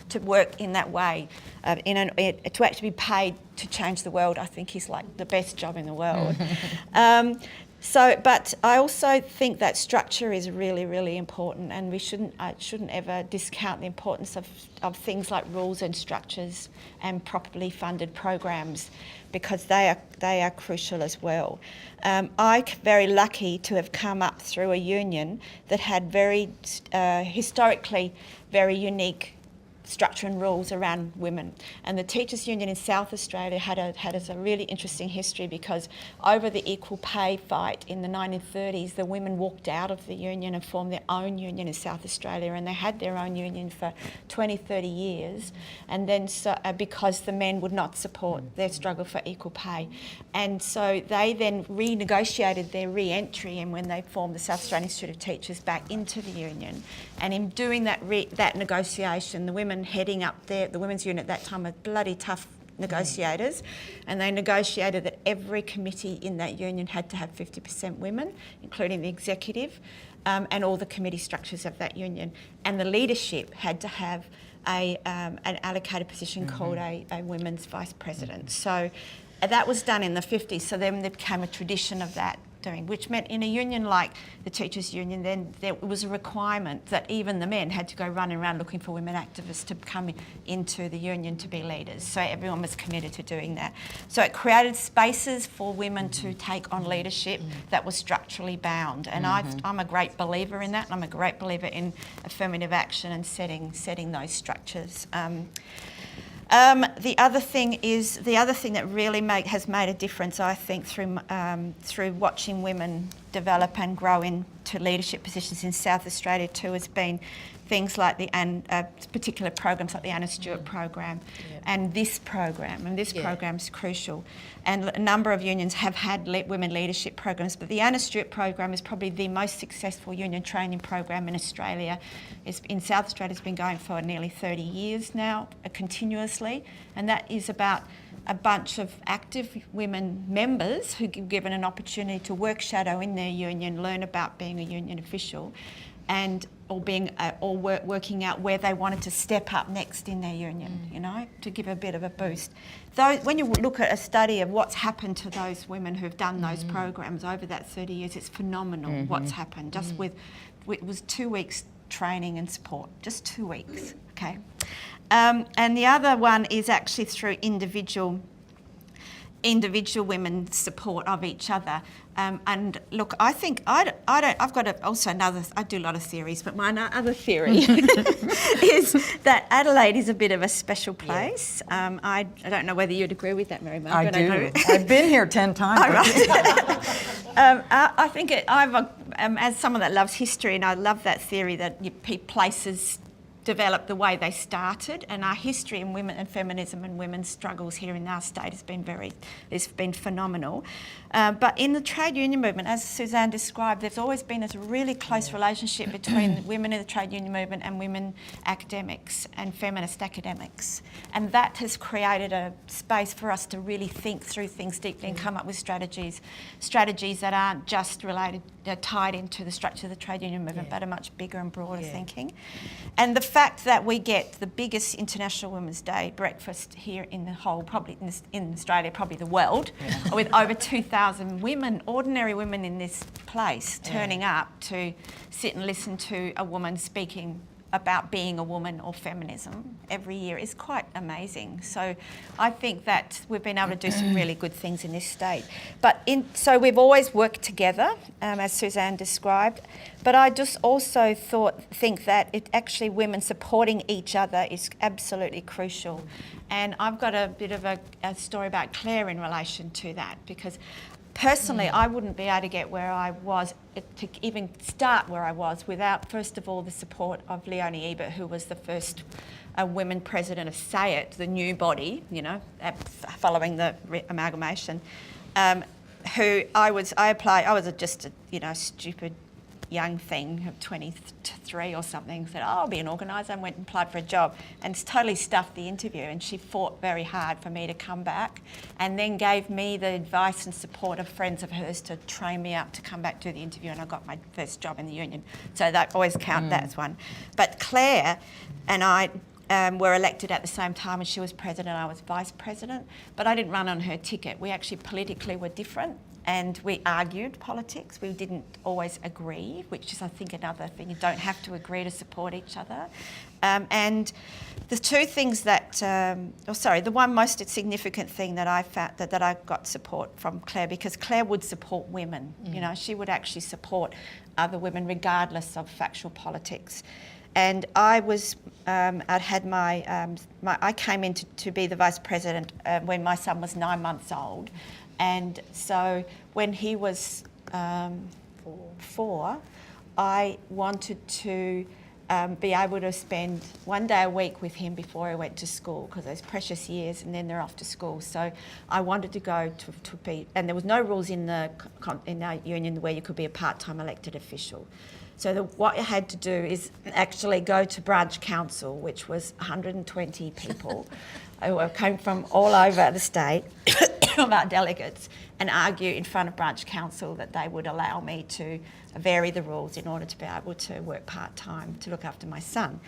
to work in that way. To actually be paid to change the world, I think, is like the best job in the world. But I also think that structure is really, really important, and we shouldn't ever discount the importance of things like rules and structures and properly funded programs, because they are crucial as well. I'm very lucky to have come up through a union that had very historically very unique structure and rules around women. And the Teachers' Union in South Australia had a really interesting history, because over the equal pay fight in the 1930s, the women walked out of the union and formed their own union in South Australia, and they had their own union for 20, 30 years, and then because the men would not support their struggle for equal pay. And so they then renegotiated their re-entry, and when they formed the South Australian Institute of Teachers back into the union. And in doing that negotiation, the women heading up there, the women's unit at that time, were bloody tough negotiators, and they negotiated that every committee in that union had to have 50% women, including the executive, and all the committee structures of that union. And the leadership had to have an allocated position called a women's vice president. So that was done in the 50s, so then there became a tradition of that doing, which meant in a union like the Teachers' Union, then there was a requirement that even the men had to go running around looking for women activists to come into the union to be leaders. So everyone was committed to doing that. So it created spaces for women to take on leadership that was structurally bound. And I'm a great believer in that, and I'm a great believer in affirmative action and setting those structures. The other thing that really has made a difference, I think, through watching women develop and grow into leadership positions in South Australia too, has been things like particular programs like the Anna Stewart program, and this program. And this program is crucial. And a number of unions have had women leadership programs, but the Anna Stewart program is probably the most successful union training program in Australia. In South Australia, it's been going for nearly 30 years now, continuously, and that is about a bunch of active women members who are given an opportunity to work shadow in their union, learn about being a union official, or working out where they wanted to step up next in their union, to give a bit of a boost. When you look at a study of what's happened to those women who've done those programs over that 30 years, it's phenomenal what's happened. Just it was 2 weeks training and support, just 2 weeks, okay? And the other one is actually through individual individual women's support of each other. And look, I think I've got also another. I do a lot of theories, but my other theory is that Adelaide is a bit of a special place. I don't know whether you'd agree with that, Mary Mark. I do. I've been here 10 times. I think as someone that loves history, and I love that theory that places develop the way they started, and our history in women and feminism and women's struggles here in our state has been phenomenal. But in the trade union movement, as Suzanne described, there's always been this really close relationship between women in the trade union movement and women academics and feminist academics. And that has created a space for us to really think through things deeply and come up with strategies that aren't just related, tied into the structure of the trade union movement, but a much bigger and broader thinking. And the fact that we get the biggest International Women's Day breakfast here in the whole, probably in Australia, probably the world, with over 2,000 women, ordinary women in this place, turning up to sit and listen to a woman speaking about being a woman or feminism every year is quite amazing. So I think that we've been able to do some really good things in this state. So we've always worked together, as Suzanne described, but I just also think that women supporting each other is absolutely crucial. And I've got a bit of a story about Clare in relation to that, because personally, I wouldn't be able to get where I was, to even start where I was, without, first of all, the support of Leonie Ebert, who was the first women president of Say It, the new body, following the amalgamation. I was just a stupid young thing of 23 or something, said, I'll be an organiser, and went and applied for a job, and totally stuffed the interview. And she fought very hard for me to come back, and then gave me the advice and support of friends of hers to train me up to come back to the interview, and I got my first job in the union. So that always count that as one. But Clare and I were elected at the same time, and she was president, I was vice president, but I didn't run on her ticket. We actually politically were different. And we argued politics. We didn't always agree, which is, I think, another thing. You don't have to agree to support each other. And the two things the one most significant thing that I found that I got support from Clare, because Clare would support women. She would actually support other women regardless of factual politics. And I was, I came in to be the vice president when my son was 9 months old. And so when he was 4, I wanted to be able to spend one day a week with him before he went to school, because those precious years, and then they're off to school. So I wanted to go to be, and there was no rules in our union where you could be a part-time elected official. So what I had to do is actually go to branch council, which was 120 people who came from all over the state, of our delegates, and argue in front of branch council that they would allow me to vary the rules in order to be able to work part-time to look after my son.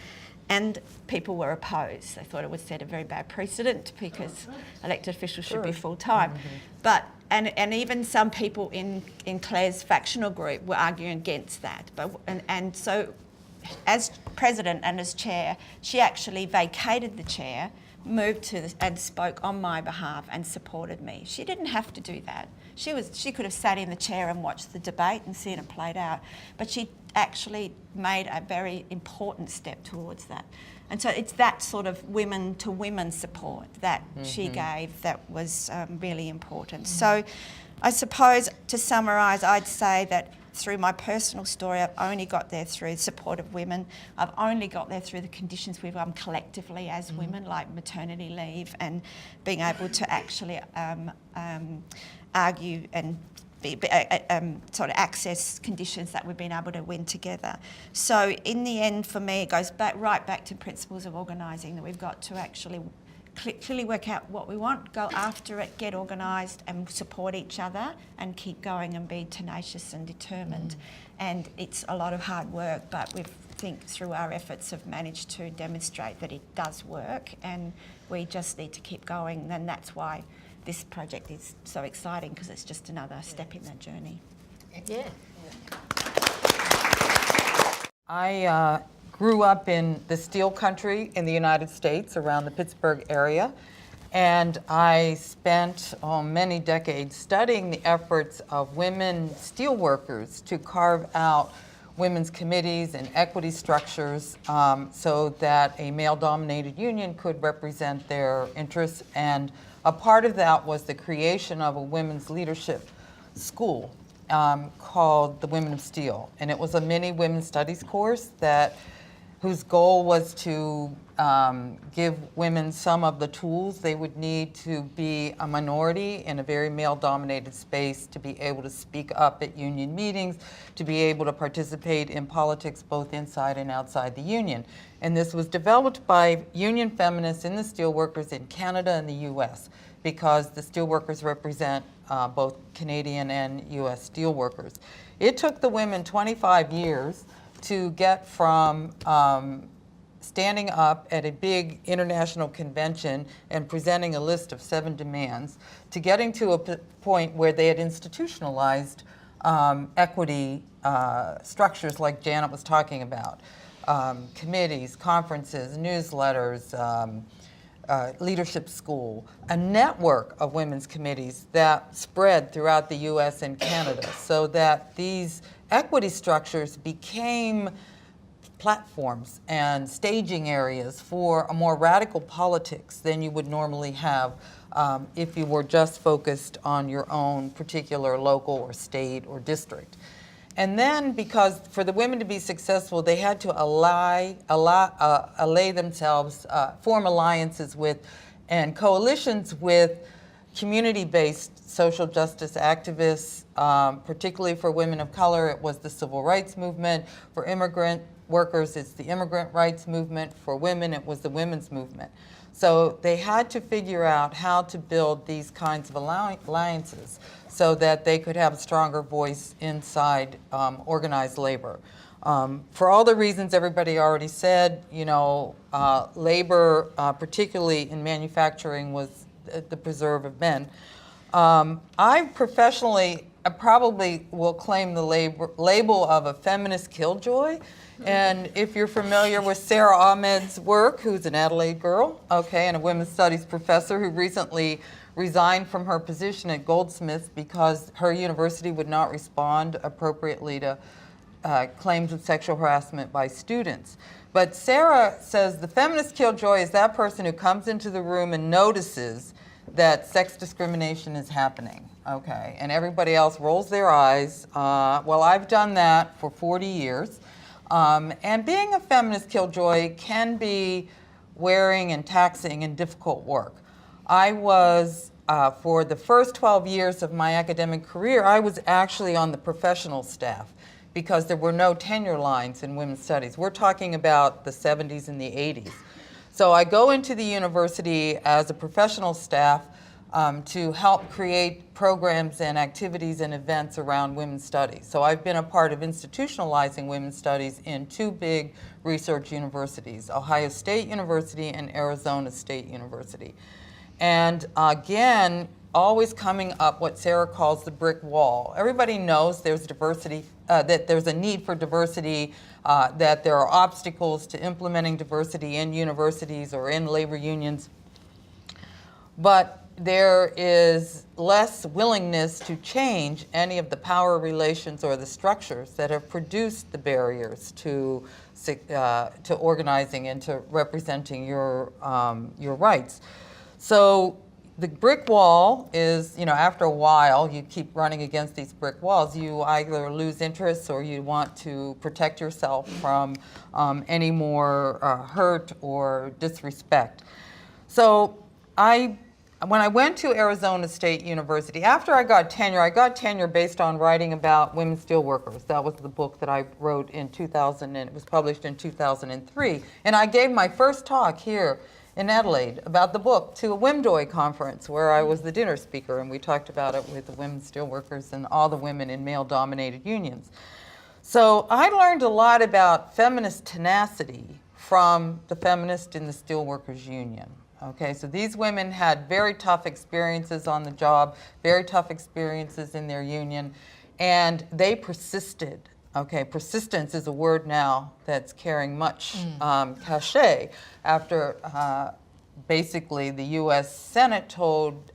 And people were opposed. They thought it would set a very bad precedent, because elected officials should be full-time. But and even some people in Clare's factional group were arguing against that. And so as president and as chair, she actually vacated the chair, moved and spoke on my behalf and supported me. She didn't have to do that. She could have sat in the chair and watched the debate and seen it played out, but she actually made a very important step towards that. And so it's that sort of women to women support that she gave that was really important. So I suppose, to summarise, I'd say that through my personal story, I've only got there through the support of women. I've only got there through the conditions we've collectively as women, like maternity leave and being able to actually argue and sort of access conditions that we've been able to win together. So in the end, for me, it goes right back to principles of organising, that we've got to actually clearly work out what we want, go after it, get organised and support each other and keep going and be tenacious and determined. And it's a lot of hard work, but we think through our efforts have managed to demonstrate that it does work, and we just need to keep going. And that's why this project is so exciting, because it's just another step in that journey. Yeah. I grew up in the steel country in the United States, around the Pittsburgh area, And I spent many decades studying the efforts of women steelworkers to carve out women's committees and equity structures so that a male-dominated union could represent their interests. And a part of that was the creation of a women's leadership school called the Women of Steel. And it was a mini women's studies course whose goal was to give women some of the tools they would need to be a minority in a very male-dominated space, to be able to speak up at union meetings, to be able to participate in politics both inside and outside the union. And this was developed by union feminists in the steelworkers in Canada and the US, because the steelworkers represent both Canadian and US steelworkers. It took the women 25 years to get from standing up at a big international convention and presenting a list of 7 demands to getting to a point where they had institutionalized equity structures like Janet was talking about, committees, conferences, newsletters, leadership school, a network of women's committees that spread throughout the US and Canada, so that these equity structures became platforms and staging areas for a more radical politics than you would normally have if you were just focused on your own particular local or state or district. And then, because for the women to be successful, they had to ally themselves, form alliances with and coalitions with community-based social justice activists, particularly for women of color. It was the civil rights movement. For immigrant workers, it's the immigrant rights movement. For women, it was the women's movement. So they had to figure out how to build these kinds of alliances so that they could have a stronger voice inside organized labor. For all the reasons everybody already said, labor, particularly in manufacturing, was the preserve of men. I probably will claim the label of a feminist killjoy. And if you're familiar with Sarah Ahmed's work, who's an Adelaide girl, and a women's studies professor who recently resigned from her position at Goldsmiths because her university would not respond appropriately to claims of sexual harassment by students. But Sarah says the feminist killjoy is that person who comes into the room and notices that sex discrimination is happening, and everybody else rolls their eyes. Well, I've done that for 40 years. And being a feminist killjoy can be wearing and taxing and difficult work. I was, for the first 12 years of my academic career, I was actually on the professional staff because there were no tenure lines in women's studies. We're talking about the 70s and the 80s. So I go into the university as a professional staff to help create programs and activities and events around women's studies. So I've been a part of institutionalizing women's studies in 2 big research universities, Ohio State University and Arizona State University. And again, always coming up what Sarah calls the brick wall. Everybody knows there's diversity, that there's a need for diversity, that there are obstacles to implementing diversity in universities or in labor unions. But there is less willingness to change any of the power relations or the structures that have produced the barriers to organizing and to representing your rights. So the brick wall is, after a while, you keep running against these brick walls. You either lose interest or you want to protect yourself from any more hurt or disrespect. So when I went to Arizona State University, after I got tenure based on writing about women steelworkers. That was the book that I wrote in 2000, and it was published in 2003. And I gave my first talk here in Adelaide about the book to a WMDOI conference where I was the dinner speaker, and we talked about it with the women steelworkers and all the women in male-dominated unions. So I learned a lot about feminist tenacity from the feminists in the Steelworkers Union. So these women had very tough experiences on the job, very tough experiences in their union, and they persisted. Persistence is a word now that's carrying much cachet after basically the U.S. Senate told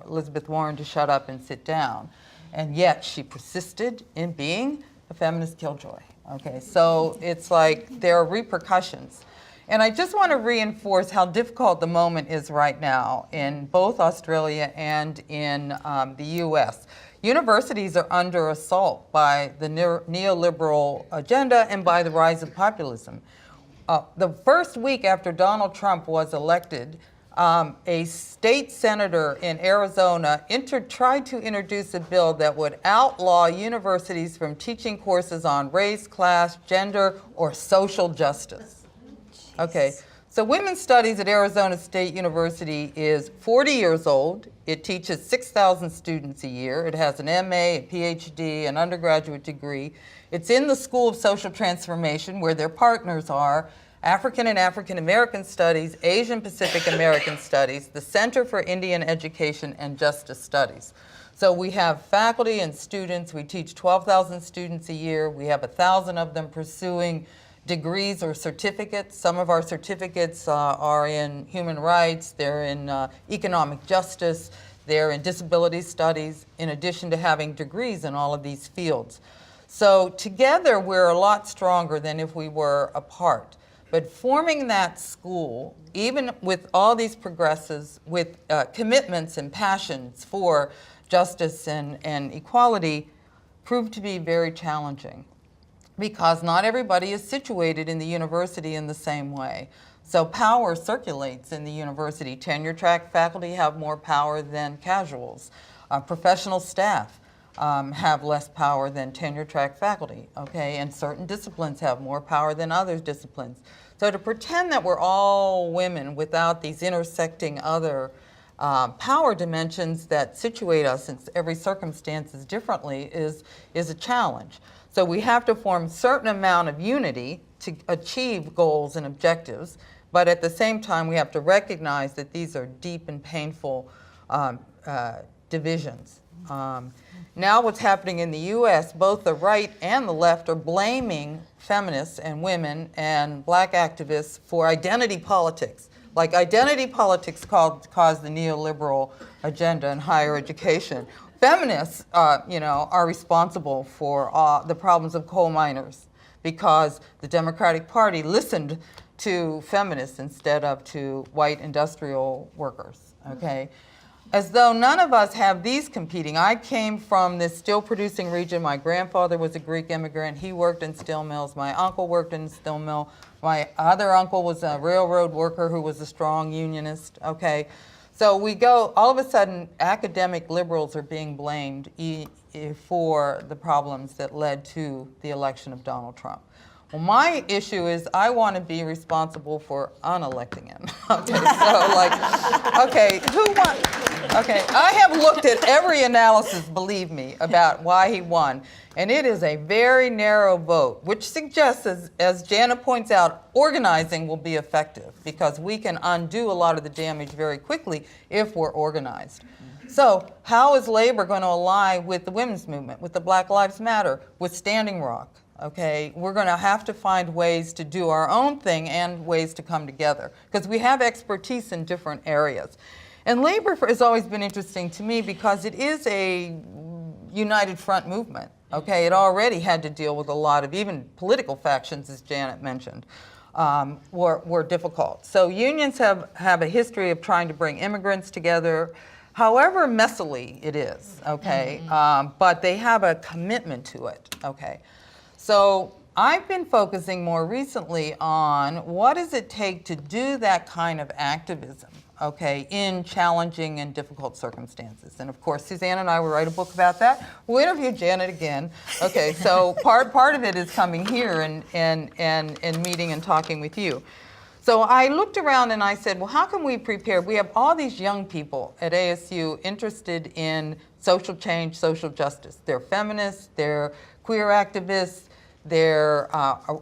Elizabeth Warren to shut up and sit down. And yet she persisted in being a feminist killjoy. Okay, so it's like there are repercussions. And I just want to reinforce how difficult the moment is right now in both Australia and in the U.S. Universities are under assault by the neoliberal agenda and by the rise of populism. The first week after Donald Trump was elected, a state senator in Arizona tried to introduce a bill that would outlaw universities from teaching courses on race, class, gender, or social justice. Okay, so women's studies at Arizona State University is 40 years old. It teaches 6,000 students a year. It has an MA, a PhD, an undergraduate degree. It's in the School of Social Transformation, where their partners are African and African American Studies, Asian Pacific American Studies, the Center for Indian Education, and Justice Studies. So we have faculty and students. We teach 12,000 students a year. We have 1,000 of them pursuing degrees or certificates. Some of our certificates are in human rights, they're in economic justice, they're in disability studies, in addition to having degrees in all of these fields. So together we're a lot stronger than if we were apart. But forming that school, even with all these progressives, with commitments and passions for justice and equality, proved to be very challenging, because not everybody is situated in the university in the same way. So power circulates in the university. Tenure-track faculty have more power than casuals. Professional staff have less power than tenure-track faculty, okay? And certain disciplines have more power than other disciplines. So to pretend that we're all women without these intersecting other power dimensions that situate us in every circumstances differently is a challenge. So we have to form a certain amount of unity to achieve goals and objectives, but at the same time we have to recognize that these are deep and painful divisions. Now what's happening in the US, both the right and the left are blaming feminists and women and black activists for identity politics. Like identity politics caused the neoliberal agenda in higher education. Feminists, are responsible for the problems of coal miners, because the Democratic Party listened to feminists instead of to white industrial workers, okay? As though none of us have these competing. I came from this steel producing region. My grandfather was a Greek immigrant. He worked in steel mills. My uncle worked in a steel mill. My other uncle was a railroad worker who was a strong unionist, okay? So we go, all of a sudden, academic liberals are being blamed for the problems that led to the election of Donald Trump. Well, my issue is I want to be responsible for unelecting him. Okay, so okay, I have looked at every analysis, believe me, about why he won, and it is a very narrow vote, which suggests, as Jana points out, organizing will be effective, because we can undo a lot of the damage very quickly if we're organized. So how is labor going to ally with the women's movement, with the Black Lives Matter, with Standing Rock? Okay, we're going to have to find ways to do our own thing and ways to come together, because we have expertise in different areas. And labor has always been interesting to me because it is a united front movement. Okay, it already had to deal with a lot of even political factions, as Janet mentioned, were difficult. So unions have a history of trying to bring immigrants together, however messily it is, okay, but they have a commitment to it, okay. So I've been focusing more recently on what does it take to do that kind of activism, okay, in challenging and difficult circumstances. And of course, Suzanne and I will write a book about that. We'll interview Janet again. Okay, so part of it is coming here and meeting and talking with you. So I looked around and I said, well, how can we prepare? We have all these young people at ASU interested in social change, social justice. They're feminists, they're queer activists, they're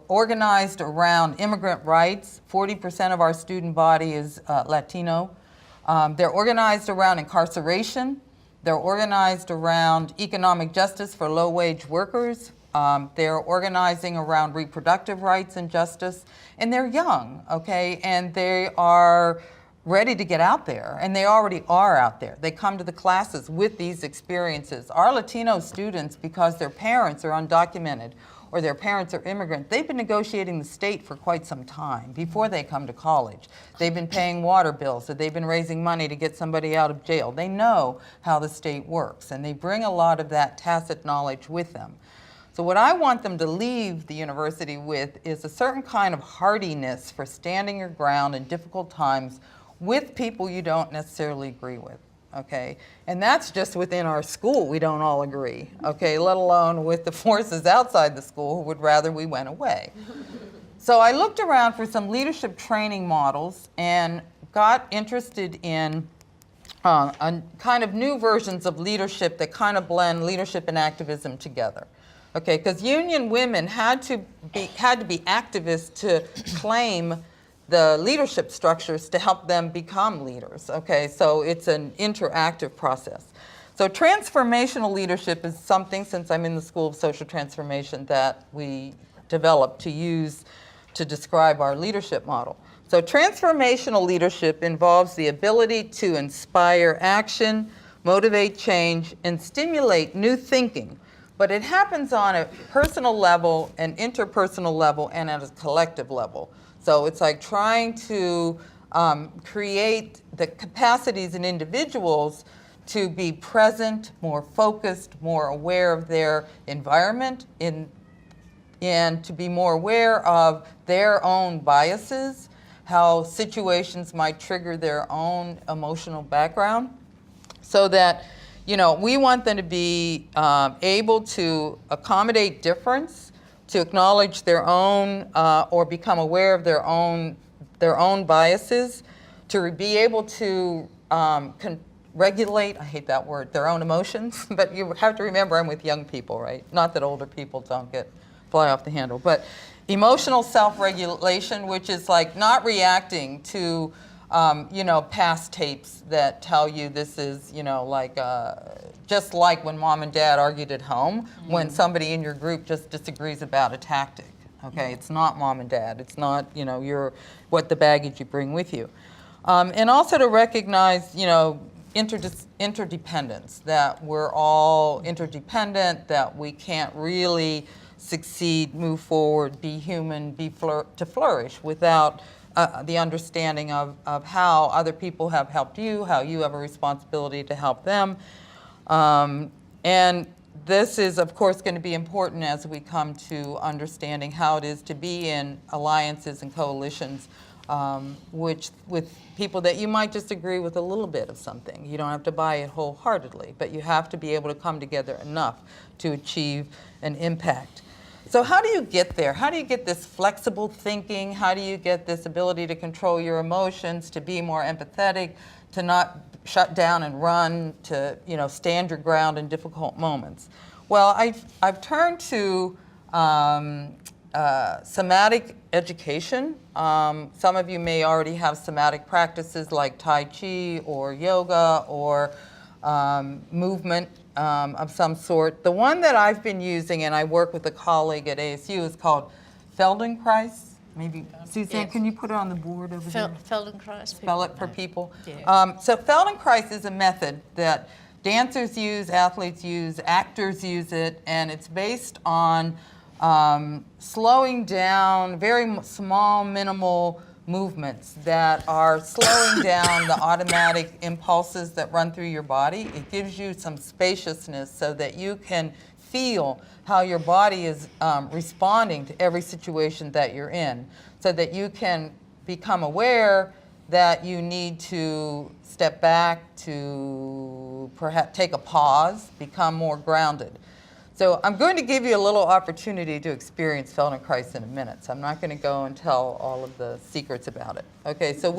organized around immigrant rights. 40% of our student body is Latino. They're organized around incarceration. They're organized around economic justice for low-wage workers. They're organizing around reproductive rights and justice. And they're young, okay? And they are ready to get out there, and they already are out there. They come to the classes with these experiences. Our Latino students, because their parents are undocumented or their parents are immigrant, they've been negotiating the state for quite some time before they come to college. They've been paying water bills, so they've been raising money to get somebody out of jail. They know how the state works, and they bring a lot of that tacit knowledge with them. So what I want them to leave the university with is a certain kind of hardiness for standing your ground in difficult times with people you don't necessarily agree with, okay? And that's just within our school, we don't all agree, okay? Let alone with the forces outside the school who would rather we went away. So I looked around for some leadership training models and got interested in a kind of new versions of leadership that kind of blend leadership and activism together. Okay, because union women had to be activists to claim the leadership structures to help them become leaders. Okay, so it's an interactive process. So transformational leadership is something, since I'm in the School of Social Transformation, that we developed to use to describe our leadership model. So transformational leadership involves the ability to inspire action, motivate change, and stimulate new thinking. But it happens on a personal level, an interpersonal level, and at a collective level. So it's like trying to create the capacities in individuals to be present, more focused, more aware of their environment, and to be more aware of their own biases, how situations might trigger their own emotional background, so that we want them to be able to accommodate difference, to acknowledge their own or become aware of their own biases, to be able to regulate, I hate that word, their own emotions. But you have to remember I'm with young people, right? Not that older people don't fly off the handle. But emotional self-regulation, which is like not reacting to past tapes that tell you this is, just like when mom and dad argued at home, when somebody in your group just disagrees about a tactic. Okay, it's not mom and dad. It's not, what the baggage you bring with you. And also to recognize, interdependence, that we're all interdependent, that we can't really succeed, move forward, be human, to flourish without the understanding of how other people have helped you, how you have a responsibility to help them. And this is, of course, going to be important as we come to understanding how it is to be in alliances and coalitions with people that you might disagree with a little bit of something. You don't have to buy it wholeheartedly, but you have to be able to come together enough to achieve an impact. So how do you get there? How do you get this flexible thinking? How do you get this ability to control your emotions, to be more empathetic, to not shut down and run, to stand your ground in difficult moments? Well, I've turned to somatic education. Some of you may already have somatic practices like Tai Chi or yoga or movement of some sort. The one that I've been using, and I work with a colleague at ASU, is called Feldenkrais. Maybe, Suzanne, can you put it on the board over there? Feldenkrais. Spell it for people. Yeah. So Feldenkrais is a method that dancers use, athletes use, actors use it, and it's based on slowing down very small, minimal movements that are slowing down the automatic impulses that run through your body. It gives you some spaciousness so that you can feel how your body is responding to every situation that you're in, so that you can become aware that you need to step back, to perhaps take a pause, become more grounded. So I'm going to give you a little opportunity to experience Feldenkrais in a minute. So I'm not going to go and tell all of the secrets about it. Okay, so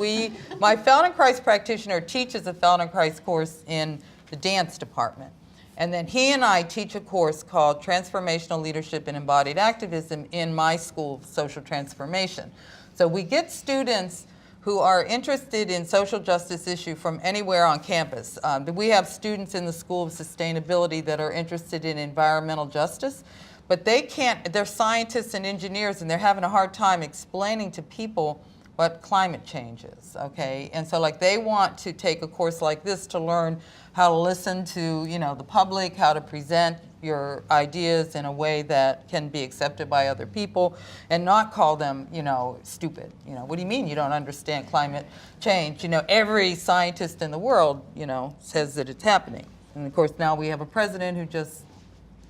my Feldenkrais practitioner teaches a Feldenkrais course in the dance department. And then he and I teach a course called Transformational Leadership and Embodied Activism in my School of Social Transformation. So we get students who are interested in social justice issue from anywhere on campus. We have students in the School of Sustainability that are interested in environmental justice, but they're scientists and engineers, and they're having a hard time explaining to people what climate change is, okay? And so like they want to take a course like this to learn how to listen to, you know, the public, how to present your ideas in a way that can be accepted by other people and not call them, you know, stupid. You know, what do you mean you don't understand climate change? You know, every scientist in the world, you know, says that it's happening. And of course now we have a president who just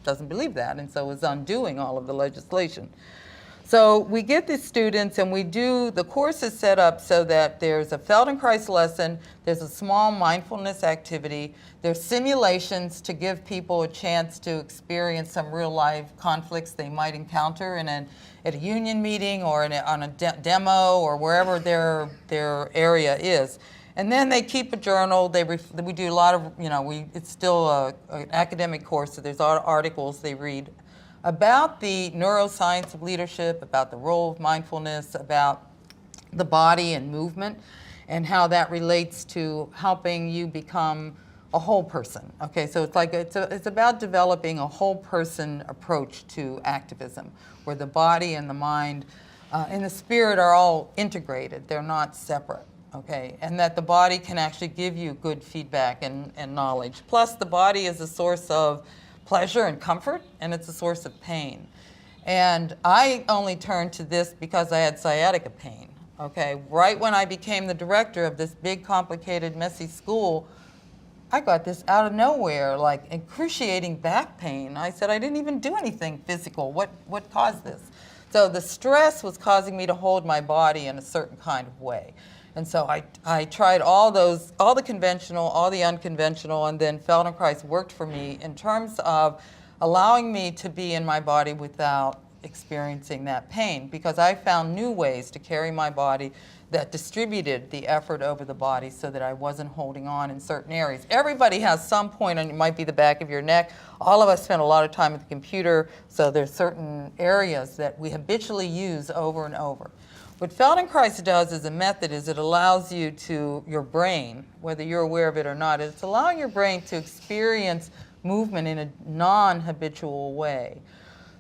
doesn't believe that and so is undoing all of the legislation. So we get the students and we do, the course is set up so that there's a Feldenkrais lesson, there's a small mindfulness activity, there's simulations to give people a chance to experience some real life conflicts they might encounter at a union meeting or on a demo or wherever their area is. And then they keep a journal, we do a lot of, you know, it's still an academic course, so there's articles they read about the neuroscience of leadership, about the role of mindfulness, about the body and movement, and how that relates to helping you become a whole person. Okay, so it's like it's about developing a whole person approach to activism, where the body and the mind and the spirit are all integrated. They're not separate. Okay, and that the body can actually give you good feedback and knowledge. Plus, the body is a source of pleasure and comfort, and it's a source of pain. And I only turned to this because I had sciatica pain, okay? Right when I became the director of this big, complicated, messy school, I got this out of nowhere, like excruciating back pain. I said, I didn't even do anything physical. What caused this? So the stress was causing me to hold my body in a certain kind of way. And so I tried all the conventional, all the unconventional, and then Feldenkrais worked for me in terms of allowing me to be in my body without experiencing that pain, because I found new ways to carry my body that distributed the effort over the body so that I wasn't holding on in certain areas. Everybody has some point, and it might be the back of your neck. All of us spend a lot of time at the computer, so there's certain areas that we habitually use over and over. What Feldenkrais does as a method is it allows you to, your brain, whether you're aware of it or not, it's allowing your brain to experience movement in a non-habitual way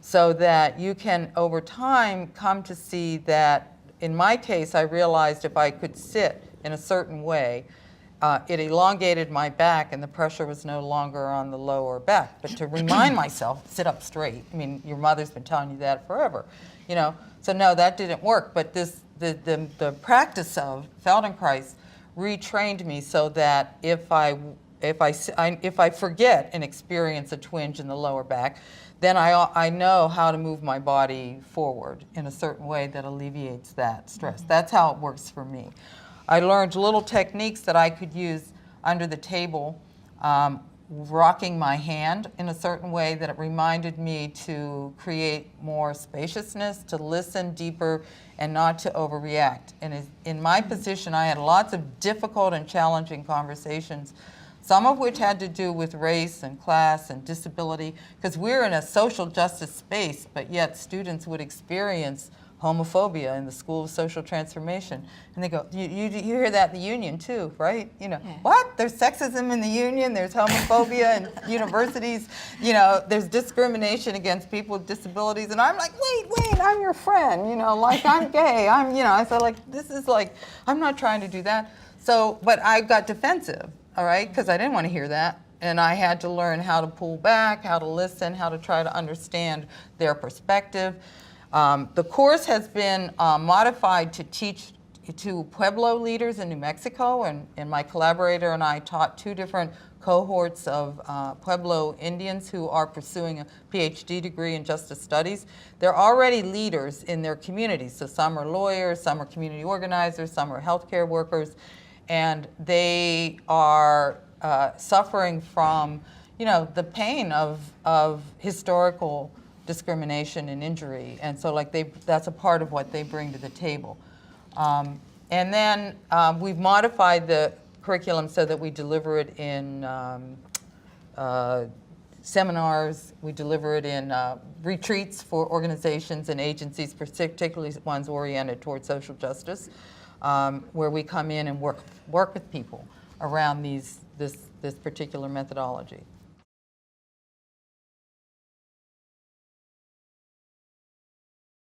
so that you can, over time, come to see that, in my case, I realized if I could sit in a certain way, it elongated my back and the pressure was no longer on the lower back. But to remind myself, sit up straight. I mean, your mother's been telling you that forever, you know. So no, that didn't work. But the practice of Feldenkrais retrained me so that if I forget and experience a twinge in the lower back, then I know how to move my body forward in a certain way that alleviates that stress. That's how it works for me. I learned little techniques that I could use under the table, rocking my hand in a certain way that it reminded me to create more spaciousness, to listen deeper, and not to overreact. And in my position, I had lots of difficult and challenging conversations, some of which had to do with race and class and disability, because we're in a social justice space, but yet students would experience homophobia in the School of Social Transformation. And they go, you hear that in the union too, right? You know, Yeah. What? There's sexism in the union, there's homophobia in universities, you know, there's discrimination against people with disabilities. And I'm like, wait, I'm your friend, you know, like I'm gay, I said like, this is like, I'm not trying to do that. So, but I got defensive, all right, because I didn't want to hear that. And I had to learn how to pull back, how to listen, how to try to understand their perspective. The course has been modified to teach to Pueblo leaders in New Mexico, and my collaborator and I taught 2 different cohorts of Pueblo Indians who are pursuing a PhD degree in justice studies. They're already leaders in their communities, so some are lawyers, some are community organizers, some are healthcare workers, and they are suffering from, you know, the pain of historical discrimination and injury, and so like that's a part of what they bring to the table. And then we've modified the curriculum so that we deliver it in seminars, we deliver it in retreats for organizations and agencies, particularly ones oriented towards social justice, where we come in and work with people around this particular methodology.